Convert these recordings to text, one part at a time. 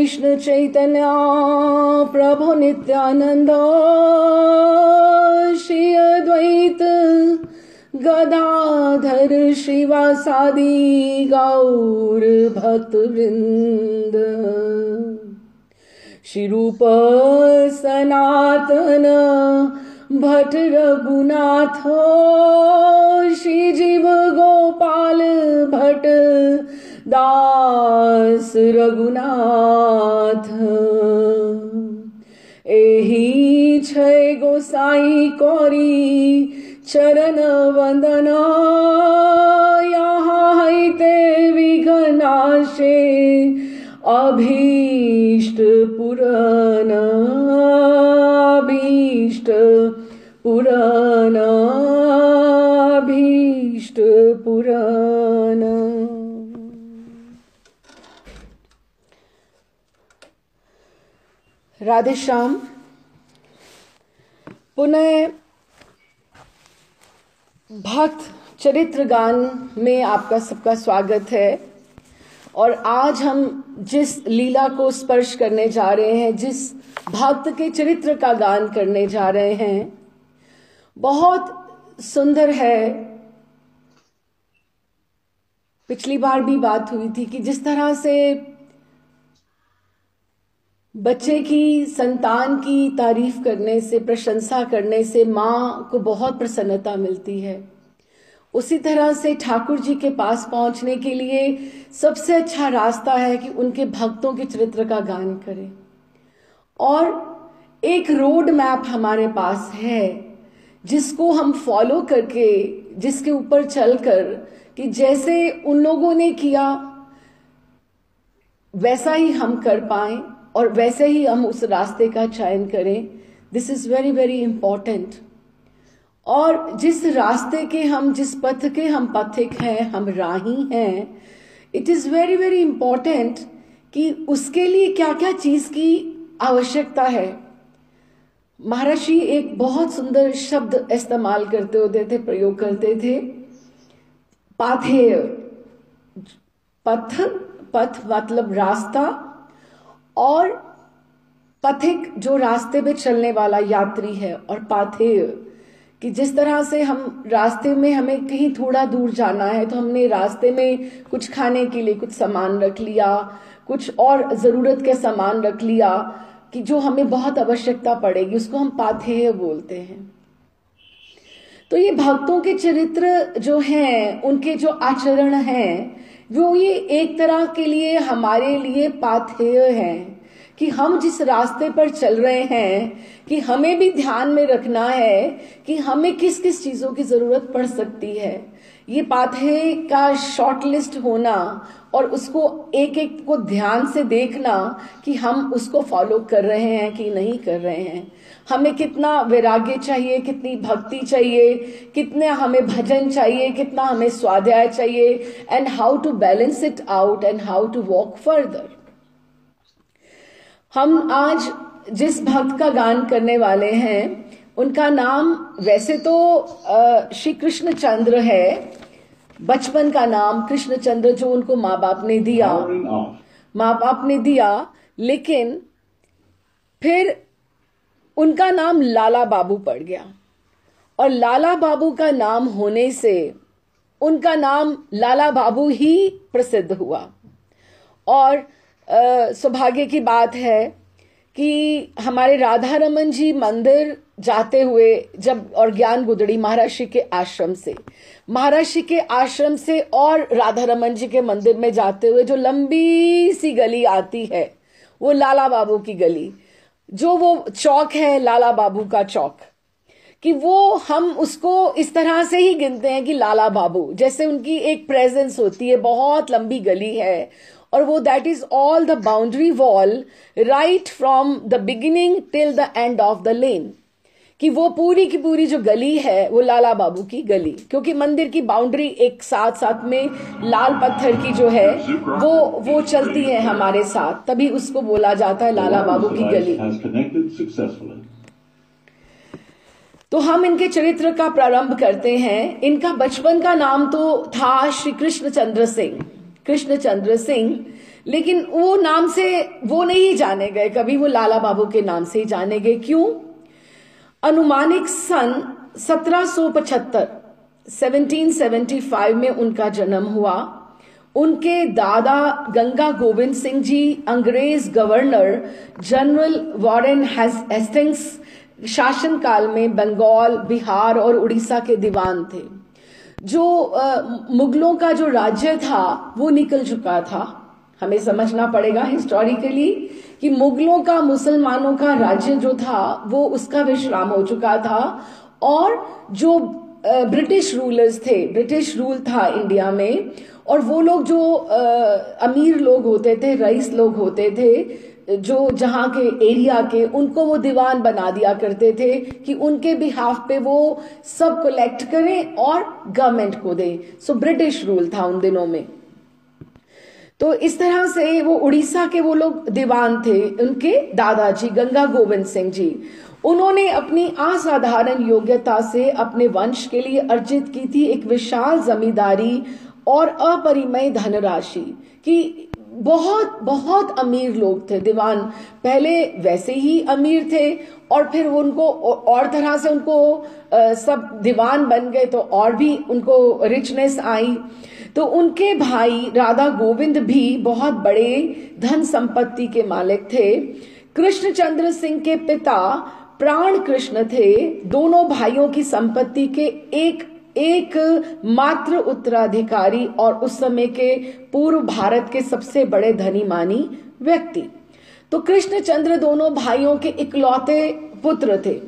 कृष्ण चैतन्य प्रभु नित्यानंद श्री अद्वैत गदाधर श्रीवासादि गौर भक्तवृंद। श्री रूप सनातन भट्ट रघुनाथ श्री जीव गोपाल भट्ट दास रघुनाथ। एहि छय गोसाई कौरी चरण वंदन यहाँ हैते विघ्नाशे अभीष्ट पुराण अभीष्ट पुराण अभीष्ट पुराण। राधे श्याम। पुनः भक्त चरित्र गान में आपका सबका स्वागत है। और आज हम जिस लीला को स्पर्श करने जा रहे हैं, जिस भक्त के चरित्र का गान करने जा रहे हैं, बहुत सुंदर है। पिछली बार भी बात हुई थी कि जिस तरह से बच्चे की, संतान की तारीफ करने से, प्रशंसा करने से माँ को बहुत प्रसन्नता मिलती है, उसी तरह से ठाकुर जी के पास पहुंचने के लिए सबसे अच्छा रास्ता है कि उनके भक्तों के चरित्र का गान करें। और एक रोड मैप हमारे पास है जिसको हम फॉलो करके, जिसके ऊपर चलकर कि जैसे उन लोगों ने किया वैसा ही हम कर पाएं और वैसे ही हम उस रास्ते का चयन करें। This is very very important. और जिस रास्ते के हम, जिस पथ के हम पथिक हैं, हम राही हैं, it is very very important कि उसके लिए क्या क्या चीज की आवश्यकता है। महर्षि एक बहुत सुंदर शब्द इस्तेमाल करते होते थे, प्रयोग करते थे, पाथेय। पथ मतलब रास्ता, और पथिक जो रास्ते में चलने वाला यात्री है, और पाथेय कि जिस तरह से हम रास्ते में, हमें कहीं थोड़ा दूर जाना है तो हमने रास्ते में कुछ खाने के लिए कुछ सामान रख लिया, कुछ और जरूरत के सामान रख लिया कि जो हमें बहुत आवश्यकता पड़ेगी, उसको हम पाथेय बोलते हैं। तो ये भक्तों के चरित्र जो हैं, उनके जो आचरण हैं, वो ये एक तरह के लिए हमारे लिए पाथेय हैं कि हम जिस रास्ते पर चल रहे हैं कि हमें भी ध्यान में रखना है कि हमें किस किस चीजों की जरूरत पड़ सकती है। ये पाथेय का शॉर्ट लिस्ट होना और उसको एक एक को ध्यान से देखना कि हम उसको फॉलो कर रहे हैं कि नहीं कर रहे हैं। हमें कितना वैराग्य चाहिए, कितनी भक्ति चाहिए, कितने हमें भजन चाहिए, कितना हमें स्वाध्याय चाहिए, and how to balance it out and how to walk further. हम आज जिस भक्त का गान करने वाले हैं, उनका नाम वैसे तो श्री कृष्ण चंद्र है, बचपन का नाम कृष्ण चंद्र जो उनको माँ बाप ने दिया, लेकिन फिर उनका नाम लाला बाबू पड़ गया। और लाला बाबू का नाम होने से उनका नाम लाला बाबू ही प्रसिद्ध हुआ। और सौभाग्य की बात है कि हमारे राधा रमन जी मंदिर जाते हुए जब, और ज्ञान गुदड़ी महर्षि के आश्रम से और राधा रमन जी के मंदिर में जाते हुए जो लंबी सी गली आती है, वो लाला बाबू की गली, जो वो चौक है लाला बाबू का चौक, कि वो हम उसको इस तरह से ही गिनते हैं कि लाला बाबू, जैसे उनकी एक प्रेजेंस होती है, बहुत लंबी गली है। और वो that is all the boundary wall right from the beginning till the end of the lane, कि वो पूरी की पूरी जो गली है वो लाला बाबू की गली, क्योंकि मंदिर की बाउंड्री एक साथ साथ में लाल पत्थर की जो है वो चलती है हमारे साथ, तभी उसको बोला जाता है लाला बाबू की गली। तो हम इनके चरित्र का प्रारंभ करते हैं। इनका बचपन का नाम तो था श्री कृष्ण चंद्र सिंह, लेकिन वो नाम से वो नहीं जाने गए कभी, वो लाला बाबू के नाम से ही जाने गए। क्यों? अनुमानिक सन 1775 1775 में उनका जन्म हुआ। उनके दादा गंगा गोविंद सिंह जी अंग्रेज गवर्नर जनरल वॉरेन हेस्टिंग्स शासनकाल में बंगाल, बिहार और उड़ीसा के दीवान थे। जो मुगलों का जो राज्य था वो निकल चुका था। हमें समझना पड़ेगा हिस्टोरिकली कि मुगलों का, मुसलमानों का राज्य जो था वो उसका विश्राम हो चुका था, और जो ब्रिटिश रूलर्स थे, ब्रिटिश रूल था इंडिया में, और वो लोग जो अमीर लोग होते थे, रईस लोग होते थे, जो जहां के एरिया के, उनको वो दीवान बना दिया करते थे कि उनके बिहाफ पे वो सब कलेक्ट करें और गवर्नमेंट को दें। सो ब्रिटिश रूल था उन दिनों में। तो इस तरह से वो उड़ीसा के वो लोग दीवान थे। उनके दादाजी गंगा गोविंद सिंह जी, उन्होंने अपनी असाधारण योग्यता से अपने वंश के लिए अर्जित की थी एक विशाल जमींदारी और अपरिमेय धनराशि। कि बहुत बहुत अमीर लोग थे दीवान, पहले वैसे ही अमीर थे और फिर उनको और तरह से उनको सब दीवान बन गए तो और भी उनको रिचनेस आई। तो उनके भाई राधा गोविंद भी बहुत बड़े धन संपत्ति के मालिक थे। कृष्णचंद्र सिंह के पिता प्राण कृष्ण थे। दोनों भाइयों की संपत्ति के एक मात्र उत्तराधिकारी और उस समय के पूर्व भारत के सबसे बड़े धनी मानी व्यक्ति। तो कृष्णचंद्र दोनों भाइयों के इकलौते पुत्र थे।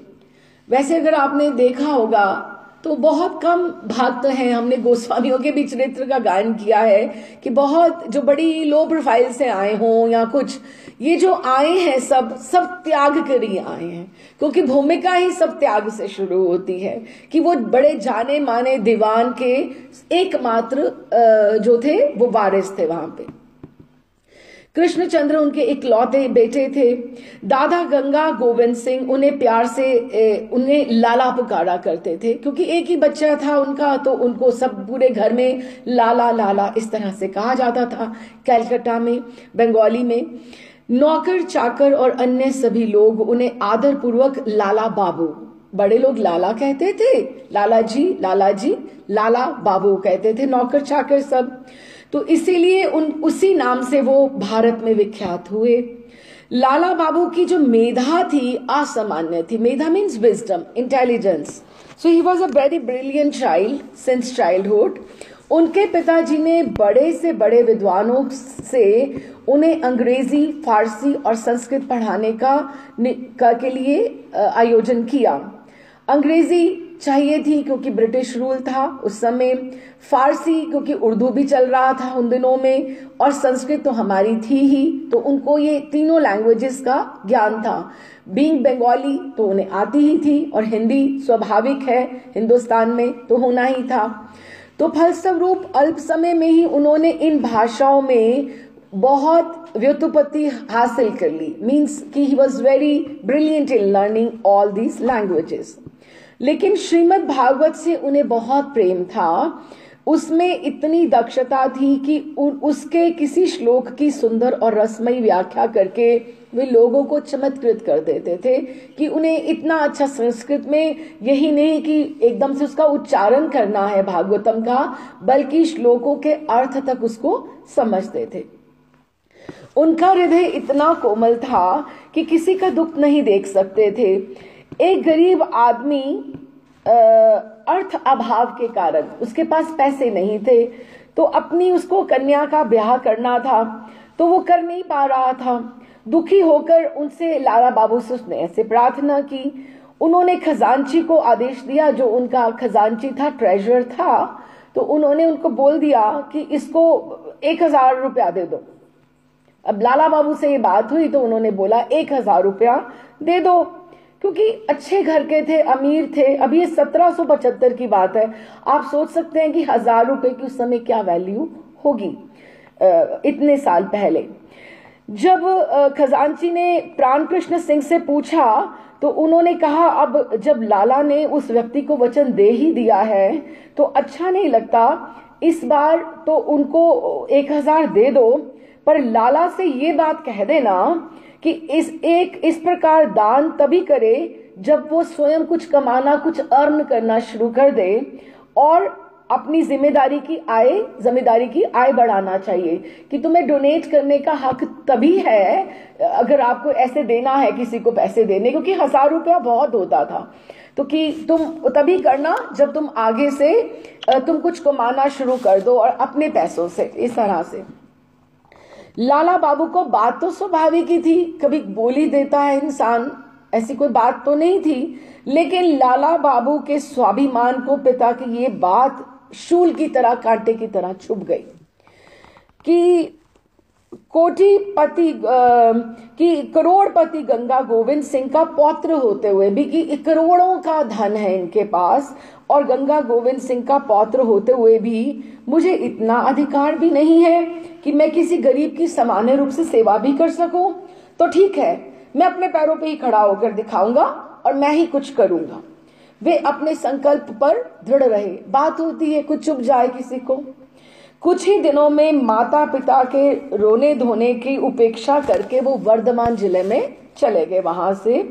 वैसे अगर आपने देखा होगा तो बहुत कम भक्त हैं, हमने गोस्वामियों के भी चरित्र का गायन किया है कि बहुत जो बड़ी लो प्रोफाइल से आए हों या कुछ, ये जो आए हैं सब त्याग कर ही आए हैं, क्योंकि भूमिका ही सब त्याग से शुरू होती है। कि वो बड़े जाने माने दीवान के एकमात्र जो थे वो वारिस थे वहां पे। कृष्णचंद्र उनके इकलौते बेटे थे। दादा गंगा गोविंद सिंह उन्हें प्यार से उन्हें लाला पुकारा करते थे, क्योंकि एक ही बच्चा था उनका, तो उनको सब पूरे घर में लाला लाला इस तरह से कहा जाता था। कलकत्ता में, बंगाली में नौकर चाकर और अन्य सभी लोग उन्हें आदर पूर्वक लाला बाबू, बड़े लोग लाला कहते थे, लाला जी लाला बाबू कहते थे, नौकर चाकर सब। तो इसीलिए उसी नाम से वो भारत में विख्यात हुए। लाला बाबू की जो मेधा थी असामान्य थी। मेधा means wisdom, intelligence. So he was a very brilliant child since childhood. उनके पिताजी ने बड़े से बड़े विद्वानों से उन्हें अंग्रेजी, फारसी और संस्कृत पढ़ाने के लिए आयोजन किया। अंग्रेजी चाहिए थी क्योंकि ब्रिटिश रूल था उस समय, फारसी क्योंकि उर्दू भी चल रहा था उन दिनों में, और संस्कृत तो हमारी थी ही, तो उनको ये तीनों लैंग्वेजेस का ज्ञान था। बीइंग बंगाली तो उन्हें आती ही थी, और हिंदी स्वाभाविक है, हिंदुस्तान में तो होना ही था। तो फलस्वरूप अल्प समय में ही उन्होंने इन भाषाओं में बहुत व्युत्पत्ति हासिल कर ली। मीन्स कि he was very brilliant in learning all these languages. लेकिन श्रीमद् भागवत से उन्हें बहुत प्रेम था। उसमें इतनी दक्षता थी कि उसके किसी श्लोक की सुंदर और रसमयी व्याख्या करके वे लोगों को चमत्कृत कर देते थे कि उन्हें इतना अच्छा संस्कृत में, यही नहीं कि एकदम से उसका उच्चारण करना है भागवतम का, बल्कि श्लोकों के अर्थ तक उसको समझते थे। उनका हृदय इतना कोमल था कि किसी का दुख नहीं देख सकते थे। एक गरीब आदमी अर्थ अभाव के कारण, उसके पास पैसे नहीं थे, तो अपनी उसको कन्या का ब्याह करना था, तो वो कर नहीं पा रहा था। दुखी होकर उनसे लाला बाबू से उसने ऐसे प्रार्थना की। उन्होंने खजांची को आदेश दिया, जो उनका खजांची था, ट्रेजर था, तो उन्होंने उनको बोल दिया कि इसको 1000 रुपया दे दो। अब लाला बाबू से ये बात हुई तो उन्होंने बोला 1000 रुपया दे दो, क्योंकि अच्छे घर के थे, अमीर थे। अब ये 1775 की बात है, आप सोच सकते हैं कि 1000 रुपए की उस समय क्या वैल्यू होगी इतने साल पहले। जब खजांची ने प्राण कृष्ण सिंह से पूछा तो उन्होंने कहा, अब जब लाला ने उस व्यक्ति को वचन दे ही दिया है तो अच्छा नहीं लगता, इस बार तो उनको 1000 दे दो, पर लाला से ये बात कह देना कि इस प्रकार दान तभी करे जब वो स्वयं कुछ कमाना, कुछ अर्न करना शुरू कर दे और अपनी जिम्मेदारी की आय बढ़ाना चाहिए। कि तुम्हें डोनेट करने का हक तभी है अगर आपको ऐसे देना है किसी को पैसे देने, क्योंकि 1000 रुपया बहुत होता था, तो कि तुम तभी करना जब तुम आगे से तुम कुछ कमाना शुरू कर दो और अपने पैसों से। इस तरह से लाला बाबू को बात तो स्वाभाविक ही थी, कभी बोली देता है इंसान, ऐसी कोई बात तो नहीं थी, लेकिन लाला बाबू के स्वाभिमान को पिता की ये बात शूल की तरह, कांटे की तरह चुभ गई कि करोड़पति गंगा गोविंद सिंह का पौत्र होते हुए भी, कि करोड़ों का धन है इनके पास और गंगा गोविंद सिंह का पौत्र होते हुए भी मुझे इतना अधिकार भी नहीं है कि मैं किसी गरीब की सामान्य रूप से सेवा भी कर सकूं। तो ठीक है, मैं अपने पैरों पे ही खड़ा होकर दिखाऊंगा और मैं ही कुछ करूंगा। वे अपने संकल्प पर दृढ़ रहे। बात होती है कुछ चुभ जाए किसी को। कुछ ही दिनों में माता पिता के रोने धोने की उपेक्षा करके वो वर्धमान जिले में चले गए वहां से,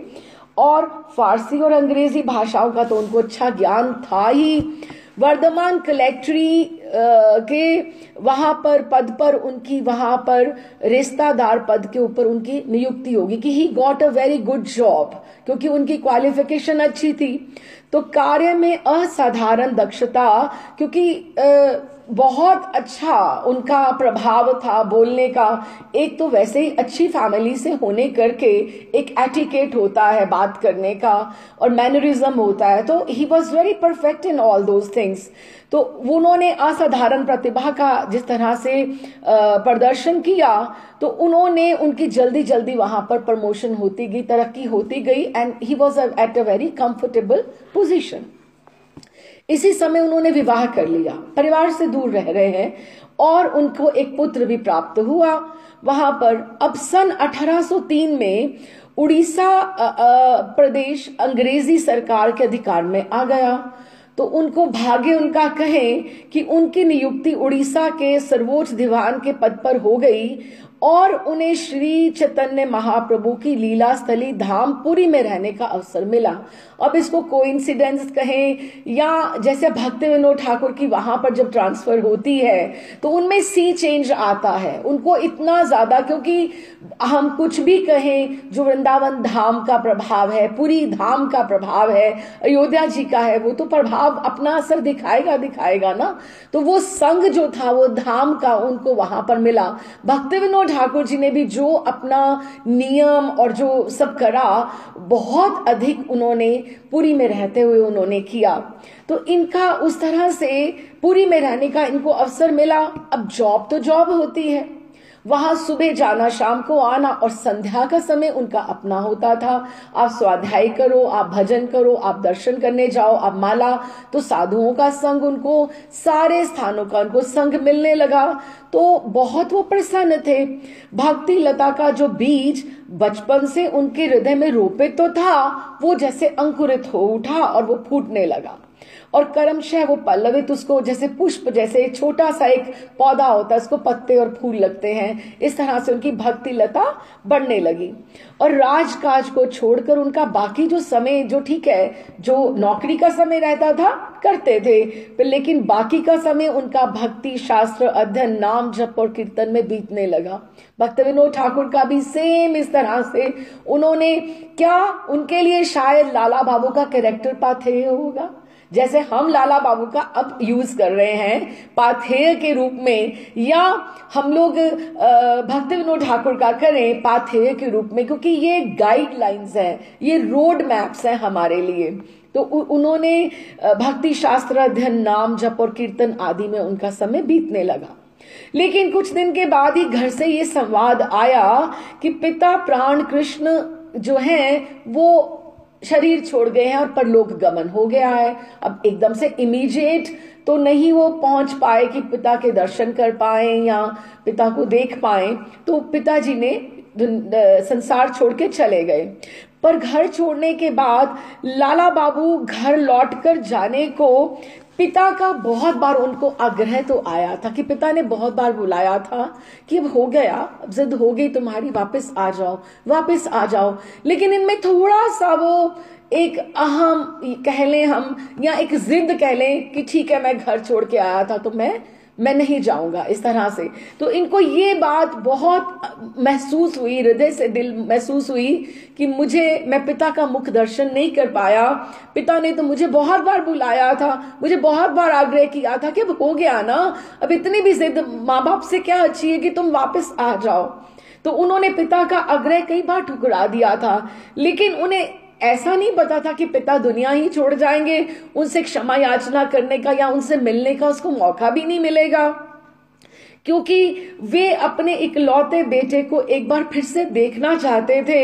और फारसी और अंग्रेजी भाषाओं का तो उनको अच्छा ज्ञान था ही। वर्धमान कलेक्ट्री के वहां पर पद पर उनकी, वहां पर रिश्तादार पद के ऊपर उनकी नियुक्ति होगी कि he got a very good job, क्योंकि उनकी क्वालिफिकेशन अच्छी थी। तो कार्य में असाधारण दक्षता, क्योंकि बहुत अच्छा उनका प्रभाव था बोलने का। एक तो वैसे ही अच्छी फैमिली से होने करके एक एटिकेट होता है बात करने का और मैनरिज्म होता है, तो he was very perfect in all those things. तो उन्होंने असाधारण प्रतिभा का जिस तरह से प्रदर्शन किया, तो उन्होंने उनकी जल्दी जल्दी वहां पर प्रमोशन होती गई, तरक्की होती गई, and he was at a very comfortable position. इसी समय उन्होंने विवाह कर लिया, परिवार से दूर रह रहे हैं और उनको एक पुत्र भी प्राप्त हुआ वहां पर। अब सन 1803 में उड़ीसा प्रदेश अंग्रेजी सरकार के अधिकार में आ गया। तो उनको भाग्य उनका कहें कि उनकी नियुक्ति उड़ीसा के सर्वोच्च दीवान के पद पर हो गई और उन्हें श्री चैतन्य महाप्रभु की लीला स्थली धाम पुरी में रहने का अवसर मिला। अब इसको कोइंसिडेंस कहें या जैसे भक्ति विनोद ठाकुर की वहां पर जब ट्रांसफर होती है तो उनमें सी चेंज आता है उनको इतना ज्यादा, क्योंकि हम कुछ भी कहें जो वृंदावन धाम का प्रभाव है, पुरी धाम का प्रभाव है, अयोध्या जी का है, वो तो प्रभाव अपना असर दिखाएगा ना। तो वो संग जो था वो धाम का उनको वहां पर मिला। भक्ति विनोद ठाकुर जी ने भी जो अपना नियम और जो सब करा, बहुत अधिक उन्होंने पुरी में रहते हुए उन्होंने किया। तो इनका उस तरह से पुरी में रहने का इनको अवसर मिला। अब जॉब तो जॉब होती है, वहां सुबह जाना शाम को आना और संध्या का समय उनका अपना होता था। आप स्वाध्याय करो, आप भजन करो, आप दर्शन करने जाओ, आप माला, तो साधुओं का संग उनको, सारे स्थानों का उनको संग मिलने लगा। तो बहुत वो प्रसन्न थे। भक्ति लता का जो बीज बचपन से उनके हृदय में रोपित तो था, वो जैसे अंकुरित हो उठा और वो फूटने लगा और क्रमशः वो पल्लवित, उसको जैसे पुष्प, जैसे छोटा सा एक पौधा होता है उसको पत्ते और फूल लगते हैं, इस तरह से उनकी भक्ति लता बढ़ने लगी। और राजकाज को छोड़कर उनका बाकी जो समय, जो ठीक है जो नौकरी का समय रहता था करते थे, लेकिन बाकी का समय उनका भक्ति शास्त्र अध्ययन, नाम जप और कीर्तन में बीतने लगा। भक्ति विनोद ठाकुर का भी सेम इस तरह से उन्होंने, क्या उनके लिए शायद लाला बाबू का कैरेक्टर पाथेय होगा, जैसे हम लाला बाबू का अब यूज कर रहे हैं पाथेय के रूप में, या हम लोग भक्ति विनोद ठाकुर का करें पाथेय के रूप में, क्योंकि ये गाइडलाइंस हैं, ये रोड मैप्स हैं हमारे लिए। तो उन्होंने भक्ति शास्त्र अध्ययन, नाम जप और कीर्तन आदि में उनका समय बीतने लगा। लेकिन कुछ दिन के बाद ही घर से ये संवाद आया कि पिता प्राण कृष्ण जो हैं वो शरीर छोड़ गए हैं और परलोक गमन हो गया है। अब एकदम से इमीडिएट तो नहीं वो पहुंच पाए कि पिता के दर्शन कर पाए या पिता को देख पाए, तो पिताजी ने संसार छोड़ के चले गए। पर घर छोड़ने के बाद लाला बाबू घर लौटकर जाने को पिता का बहुत बार उनको आग्रह तो आया था कि पिता ने बहुत बार बुलाया था कि अब हो गया, अब जिद हो गई तुम्हारी, वापस आ जाओ, वापस आ जाओ। लेकिन इनमें थोड़ा सा वो एक अहम कह लें हम, या एक जिद कह लें कि ठीक है मैं घर छोड़ के आया था तो मैं नहीं जाऊंगा, इस तरह से। तो इनको ये बात बहुत महसूस हुई, हृदय से दिल महसूस हुई कि मैं पिता का मुख दर्शन नहीं कर पाया। पिता ने तो मुझे बहुत बार बुलाया था, मुझे बहुत बार आग्रह किया था कि अब हो गया ना, अब इतनी भी जिद माँ बाप से क्या अच्छी है कि तुम वापस आ जाओ। तो उन्होंने पिता का आग्रह कई बार ठुकरा दिया था, लेकिन उन्हें ऐसा नहीं पता था कि पिता दुनिया ही छोड़ जाएंगे, उनसे क्षमा याचना करने का या उनसे मिलने का उसको मौका भी नहीं मिलेगा, क्योंकि वे अपने इकलौते बेटे को एक बार फिर से देखना चाहते थे।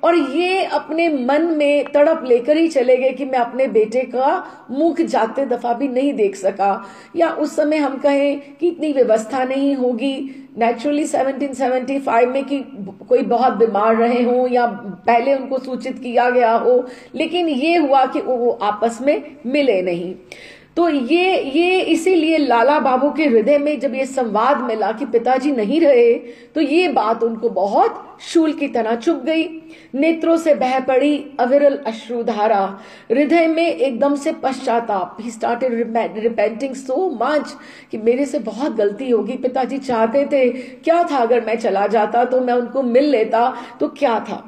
और ये अपने मन में तड़प लेकर ही चले गए कि मैं अपने बेटे का मुख जाते दफा भी नहीं देख सका, या उस समय हम कहें कि इतनी व्यवस्था नहीं होगी नेचुरली 1775 में कि कोई बहुत बीमार रहे हों या पहले उनको सूचित किया गया हो, लेकिन ये हुआ कि वो आपस में मिले नहीं। तो ये इसीलिए लाला बाबू के हृदय में जब ये संवाद मिला कि पिताजी नहीं रहे, तो ये बात उनको बहुत शूल की तरह चुभ गई। नेत्रों से बह पड़ी अविरल अश्रुधारा, हृदय में एकदम से पश्चाताप। He started repenting so much कि मेरे से बहुत गलती होगी, पिताजी चाहते थे, क्या था अगर मैं चला जाता तो मैं उनको मिल लेता तो क्या था।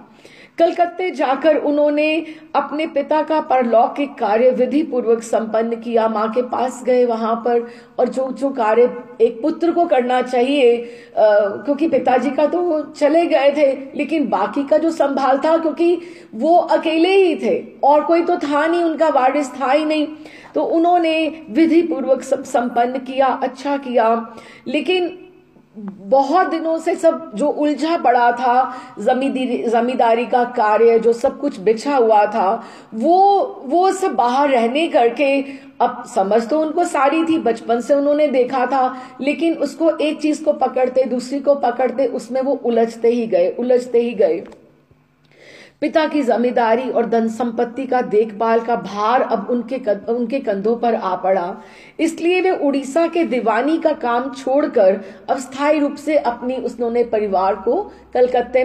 कलकत्ते जाकर उन्होंने अपने पिता का परलौकिक कार्य विधि पूर्वक संपन्न किया। माँ के पास गए वहां पर, और जो जो कार्य एक पुत्र को करना चाहिए, क्योंकि पिताजी का तो वो चले गए थे, लेकिन बाकी का जो संभाल था, क्योंकि वो अकेले ही थे और कोई तो था नहीं, उनका वारिस था ही नहीं, तो उन्होंने विधि पूर्वक सब संपन्न किया, अच्छा किया। लेकिन बहुत दिनों से सब जो उलझा पड़ा था, जमींदारी का कार्य जो सब कुछ बिछा हुआ था, वो सब बाहर रहने करके, अब समझ तो उनको सारी थी, बचपन से उन्होंने देखा था, लेकिन उसको एक चीज को पकड़ते दूसरी को पकड़ते उसमें वो उलझते ही गए। पिता की जमींदारी और धन संपत्ति का देखभाल का भार अब उनके कंधों पर आ पड़ा। इसलिए वे उड़ीसा के दीवानी का काम छोड़कर अब स्थायी रूप से उन्होंने परिवार को कलकत्ते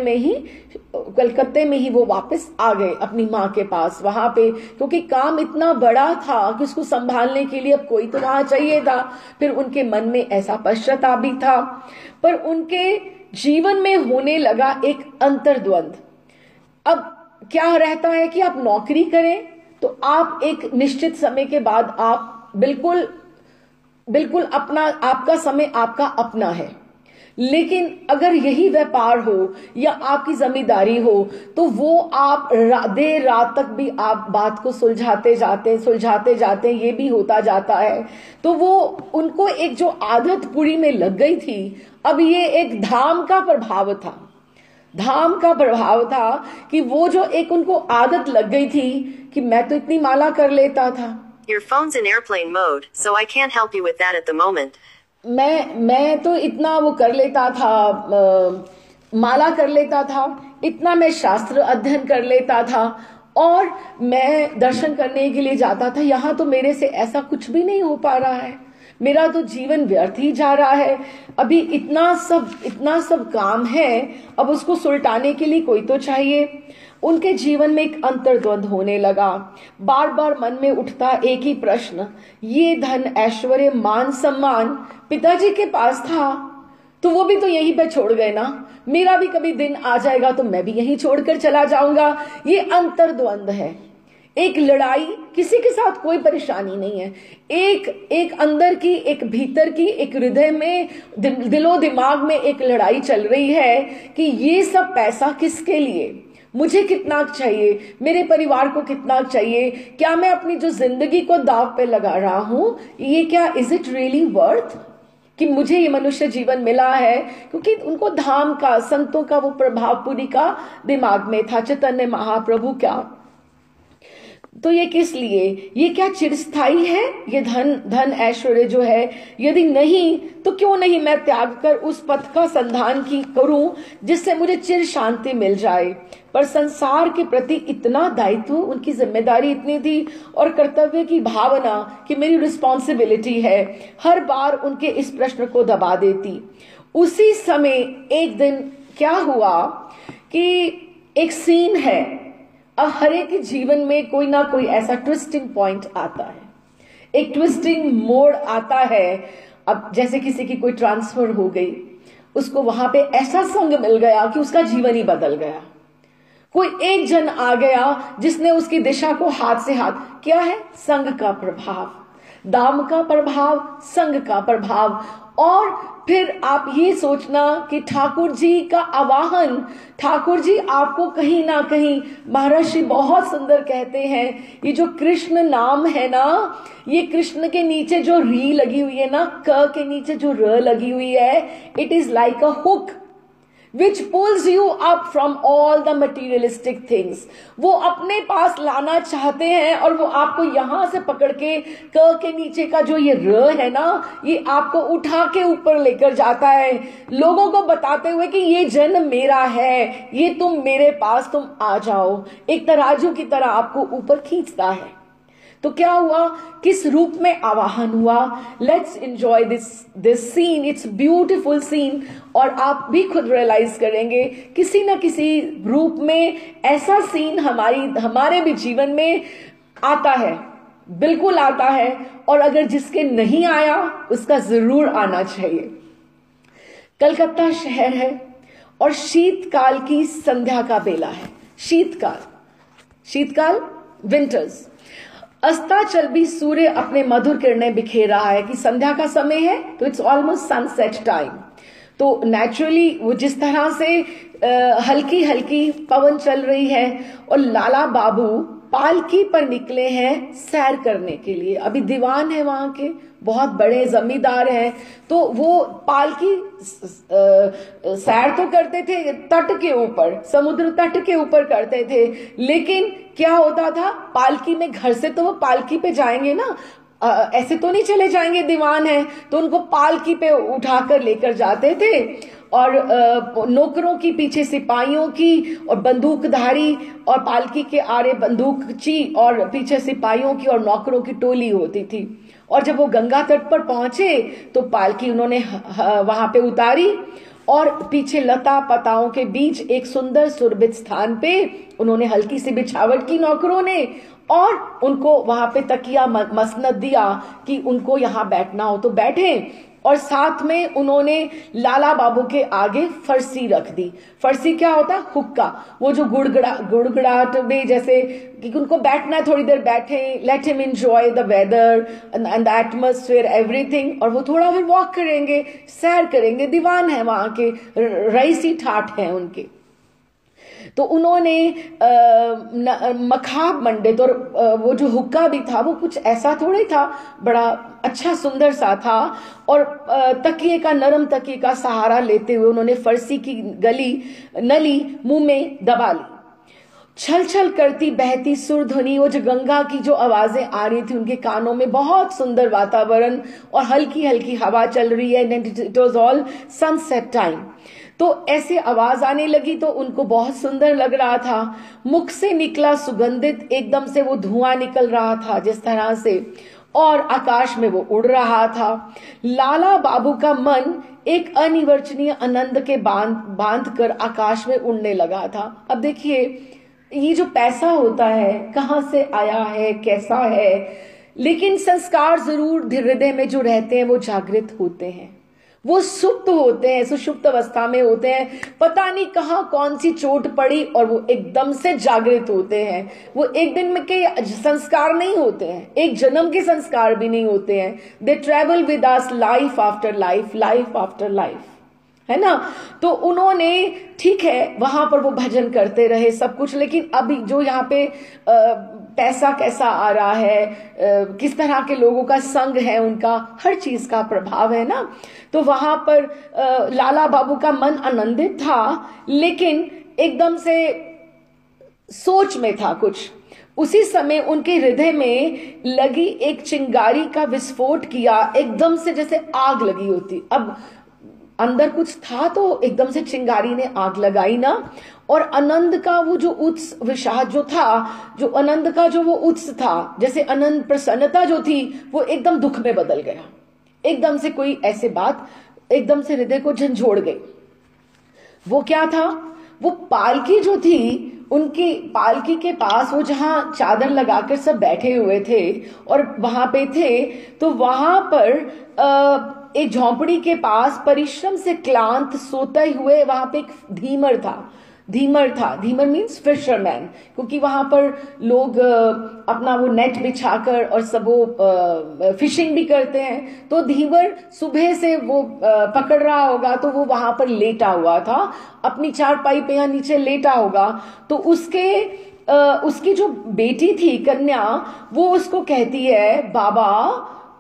में ही वो वापस आ गए अपनी माँ के पास वहां पे, क्योंकि काम इतना बड़ा था कि उसको संभालने के लिए अब कोई तो वहां चाहिए था। फिर उनके मन में ऐसा पश्चाताप भी था, पर उनके जीवन में होने लगा एक अंतर्द्वंद। अब क्या रहता है कि आप नौकरी करें तो आप एक निश्चित समय के बाद आप बिल्कुल आपका समय आपका अपना है, लेकिन अगर यही व्यापार हो या आपकी जमींदारी हो तो वो आप देर रात तक भी आप बात को सुलझाते जाते ये भी होता जाता है। तो वो उनको एक जो आदत पूरी में लग गई थी, अब ये एक धाम का प्रभाव था कि वो जो एक उनको आदत लग गई थी कि मैं तो इतनी माला कर लेता था। Your phone's in airplane mode, so I can't help you with that at the moment. मैं तो इतना वो कर लेता था, माला कर लेता था, इतना मैं शास्त्र अध्ययन कर लेता था, और मैं दर्शन करने के लिए जाता था। यहाँ तो मेरे से ऐसा कुछ भी नहीं हो पा रहा है, मेरा तो जीवन व्यर्थ ही जा रहा है। अभी इतना सब काम है, अब उसको सुलटाने के लिए कोई तो चाहिए। उनके जीवन में एक अंतर्द्वंद होने लगा। बार बार मन में उठता एक ही प्रश्न, ये धन ऐश्वर्य मान सम्मान पिताजी के पास था तो वो भी तो यहीं पे छोड़ गए ना, मेरा भी कभी दिन आ जाएगा तो मैं भी यहीं छोड़कर चला जाऊंगा। ये अंतर्द्वंद है, एक लड़ाई, किसी के साथ कोई परेशानी नहीं है, एक अंदर की, एक भीतर की, एक हृदय में, दिलो दिमाग में एक लड़ाई चल रही है कि ये सब पैसा किसके लिए, मुझे कितना चाहिए, मेरे परिवार को कितना चाहिए, क्या मैं अपनी जो जिंदगी को दाव पे लगा रहा हूं, ये क्या इज इट रियली वर्थ कि मुझे ये मनुष्य जीवन मिला है। क्योंकि उनको धाम का, संतों का वो प्रभाव पूरी का दिमाग में था, चैतन्य महाप्रभु का। तो ये किस लिए, ये क्या चिरस्थाई है ये धन ऐश्वर्य जो है? यदि नहीं तो क्यों नहीं मैं त्याग कर उस पथ का संधान की करूं जिससे मुझे चिर शांति मिल जाए। पर संसार के प्रति इतना दायित्व, उनकी जिम्मेदारी इतनी थी और कर्तव्य की भावना कि मेरी रिस्पॉन्सिबिलिटी है, हर बार उनके इस प्रश्न को दबा देती। उसी समय एक दिन क्या हुआ कि एक सीन है, अब हर एक के जीवन में कोई ना कोई ऐसा ट्विस्टिंग पॉइंट आता है, एक ट्विस्टिंग मोड़ आता है। अब जैसे किसी की कोई ट्रांसफर हो गई, उसको वहां पे ऐसा संग मिल गया कि उसका जीवन ही बदल गया। कोई एक जन आ गया जिसने उसकी दिशा को हाथ से हाथ, क्या है? संग का प्रभाव, दाम का प्रभाव, संग का प्रभाव। और फिर आप ये सोचना कि ठाकुर जी का आवाहन, ठाकुर जी आपको कहीं ना कहीं, महर्षि बहुत सुंदर कहते हैं, ये जो कृष्ण नाम है ना, ये कृष्ण के नीचे जो री लगी हुई है ना, क के नीचे जो र लगी हुई है, it is like a hook which pulls you up from all the materialistic things। वो अपने पास लाना चाहते हैं और वो आपको यहां से पकड़ के, क के नीचे का जो ये र है ना, ये आपको उठा के ऊपर लेकर जाता है, लोगों को बताते हुए कि ये जन्म मेरा है, ये तुम मेरे पास, तुम आ जाओ। एक तराजू की तरह आपको ऊपर खींचता है। तो क्या हुआ, किस रूप में आवाहन हुआ? Let's enjoy this scene, it's beautiful scene. और आप भी खुद रियलाइज करेंगे किसी ना किसी रूप में ऐसा सीन हमारे भी जीवन में आता है, बिल्कुल आता है। और अगर जिसके नहीं आया उसका जरूर आना चाहिए। कलकत्ता शहर है और शीतकाल की संध्या का बेला है। शीतकाल विंटर्स। अस्ताचल भी सूर्य अपने मधुर किरणें बिखेर रहा है कि संध्या का समय है, तो इट्स ऑलमोस्ट सनसेट टाइम। तो नेचुरली वो जिस तरह से हल्की हल्की पवन चल रही है और लाला बाबू पालकी पर निकले हैं सैर करने के लिए। अभी दीवान है वहां के, बहुत बड़े जमींदार हैं, तो वो पालकी सैर तो करते थे तट के ऊपर, समुद्र तट के ऊपर करते थे। लेकिन क्या होता था, पालकी में, घर से तो वो पालकी पे जाएंगे ना, ऐसे तो नहीं चले जाएंगे, दीवान है, तो उनको पालकी पे उठाकर लेकर जाते थे। और नौकरों की पीछे सिपाहियों की और बंदूकधारी, और पालकी के आरे बंदूकची और पीछे सिपाहियों की और नौकरों की टोली होती थी। और जब वो गंगा तट पर पहुंचे तो पालकी उन्होंने वहां पे उतारी और पीछे लता पताओं के बीच एक सुंदर सुरभित स्थान पे उन्होंने हल्की सी बिछावट की नौकरों ने, और उनको वहां पे तकिया मसनद दिया कि उनको यहाँ बैठना हो तो बैठे। और साथ में उन्होंने लाला बाबू के आगे फरसी रख दी। फरसी क्या होता है? हुक्का। वो जो गुड़गड़ाहट में, जैसे कि उनको बैठना है, थोड़ी देर बैठे, let him enjoy the weather and the atmosphere everything. और वो थोड़ा फिर वॉक करेंगे, सैर करेंगे, दीवान है वहां के, रईसी ठाठ हैं उनके। तो उन्होंने मखाब मंडित, और वो जो हुक्का भी था वो कुछ ऐसा थोड़ा था, बड़ा अच्छा सुंदर सा था। और तकिए का, नरम तकिए का सहारा लेते हुए उन्होंने फरसी की नली मुंह में दबा ली। छल छल करती बहती सुरध्वनि, वो जो गंगा की जो आवाजें आ रही थी उनके कानों में, बहुत सुंदर वातावरण और हल्की हल्की हवा चल रही है। It was all sunset time. तो ऐसे आवाज आने लगी तो उनको बहुत सुंदर लग रहा था। मुख से निकला सुगंधित, एकदम से वो धुआं निकल रहा था जिस तरह से, और आकाश में वो उड़ रहा था। लाला बाबू का मन एक अनिवर्चनीय आनंद के बांध कर आकाश में उड़ने लगा था। अब देखिए, ये जो पैसा होता है कहाँ से आया है, कैसा है, लेकिन संस्कार जरूर हृदय में जो रहते हैं वो जागृत होते हैं, वो सुप्त होते हैं, सुषुप्त अवस्था में होते हैं। पता नहीं कहाँ कौन सी चोट पड़ी और वो एकदम से जागृत होते हैं। वो एक दिन में के संस्कार नहीं होते हैं, एक जन्म के संस्कार भी नहीं होते हैं। They travel with us life after life, life after life, है ना। तो उन्होंने, ठीक है, वहां पर वो भजन करते रहे सब कुछ, लेकिन अभी जो यहाँ पे पैसा कैसा आ रहा है, किस तरह के लोगों का संग है, उनका हर चीज का प्रभाव है ना। तो वहां पर लाला बाबू का मन आनंदित था, लेकिन एकदम से सोच में था कुछ। उसी समय उनके हृदय में लगी एक चिंगारी का विस्फोट किया, एकदम से जैसे आग लगी होती। अब अंदर कुछ था तो एकदम से चिंगारी ने आग लगाई ना, और आनंद का वो जो उत्स विषाद जो था, जो आनंद का जो वो उत्स था, जैसे आनंद प्रसन्नता जो थी, वो एकदम दुख में बदल गया। एकदम से कोई ऐसे बात एकदम से हृदय को झंझोड़ गई। वो क्या था? वो पालकी जो थी, उनकी पालकी के पास वो जहां चादर लगाकर सब बैठे हुए थे और वहां पे थे, तो वहां पर एक झोंपड़ी के पास परिश्रम से क्लांत सोते हुए वहां पे एक धीमर था। धीमर मीन्स फिशरमैन, क्योंकि वहां पर लोग अपना वो नेट बिछाकर और सब वो फिशिंग भी करते हैं। तो धीमर सुबह से वो पकड़ रहा होगा, तो वो वहां पर लेटा हुआ था, अपनी चारपाई पे या नीचे लेटा होगा। तो उसकी जो बेटी थी कन्या, वो उसको कहती है, बाबा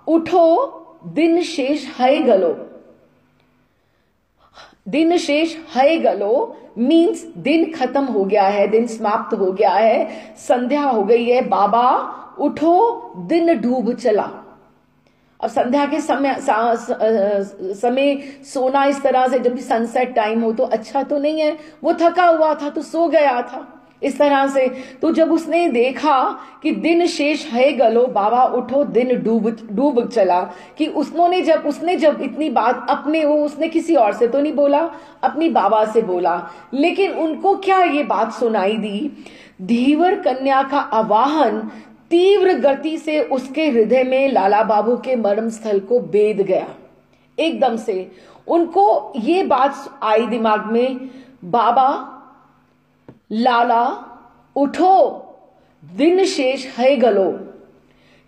उठो, दिन शेष है गलो। दिन शेष है गलो मीन्स दिन खत्म हो गया है, दिन समाप्त हो गया है, संध्या हो गई है, बाबा उठो, दिन डूब चला। अब संध्या के समय सोना इस तरह से, जब भी सनसेट टाइम हो तो अच्छा तो नहीं है। वो थका हुआ था तो सो गया था इस तरह से। तो जब उसने देखा कि दिन शेष है गलो, बाबा उठो, दिन डूब चला, कि उसने जब इतनी बात उसने किसी और से तो नहीं बोला, अपनी बाबा से बोला। लेकिन उनको क्या ये बात सुनाई दी? धीवर कन्या का आवाहन तीव्र गति से उसके हृदय में लाला बाबू के मर्म स्थल को बेध गया। एकदम से उनको ये बात आई दिमाग में, बाबा, लाला उठो, दिन शेष है गलो।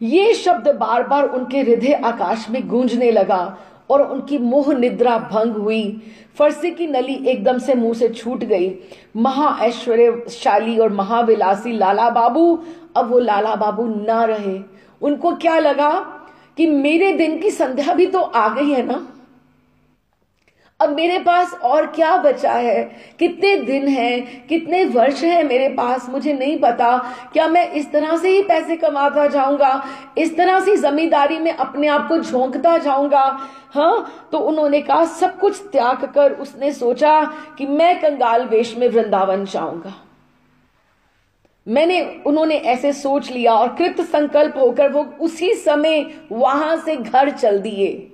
ये शब्द बार बार उनके हृदय आकाश में गूंजने लगा और उनकी मोह निद्रा भंग हुई। फरसे की नली एकदम से मुंह से छूट गई। महाऐश्वर्यशाली और महाविलासी लाला बाबू, अब वो लाला बाबू ना रहे। उनको क्या लगा कि मेरे दिन की संध्या भी तो आ गई है ना, अब मेरे पास और क्या बचा है? कितने दिन हैं, कितने वर्ष हैं मेरे पास, मुझे नहीं पता। क्या मैं इस तरह से ही पैसे कमाता जाऊंगा, इस तरह से जमींदारी में अपने आप को झोंकता जाऊंगा? हाँ, तो उन्होंने कहा, सब कुछ त्याग कर उसने सोचा कि मैं कंगाल वेश में वृंदावन जाऊंगा। उन्होंने ऐसे सोच लिया और कृत संकल्प होकर वो उसी समय वहां से घर चल दिए।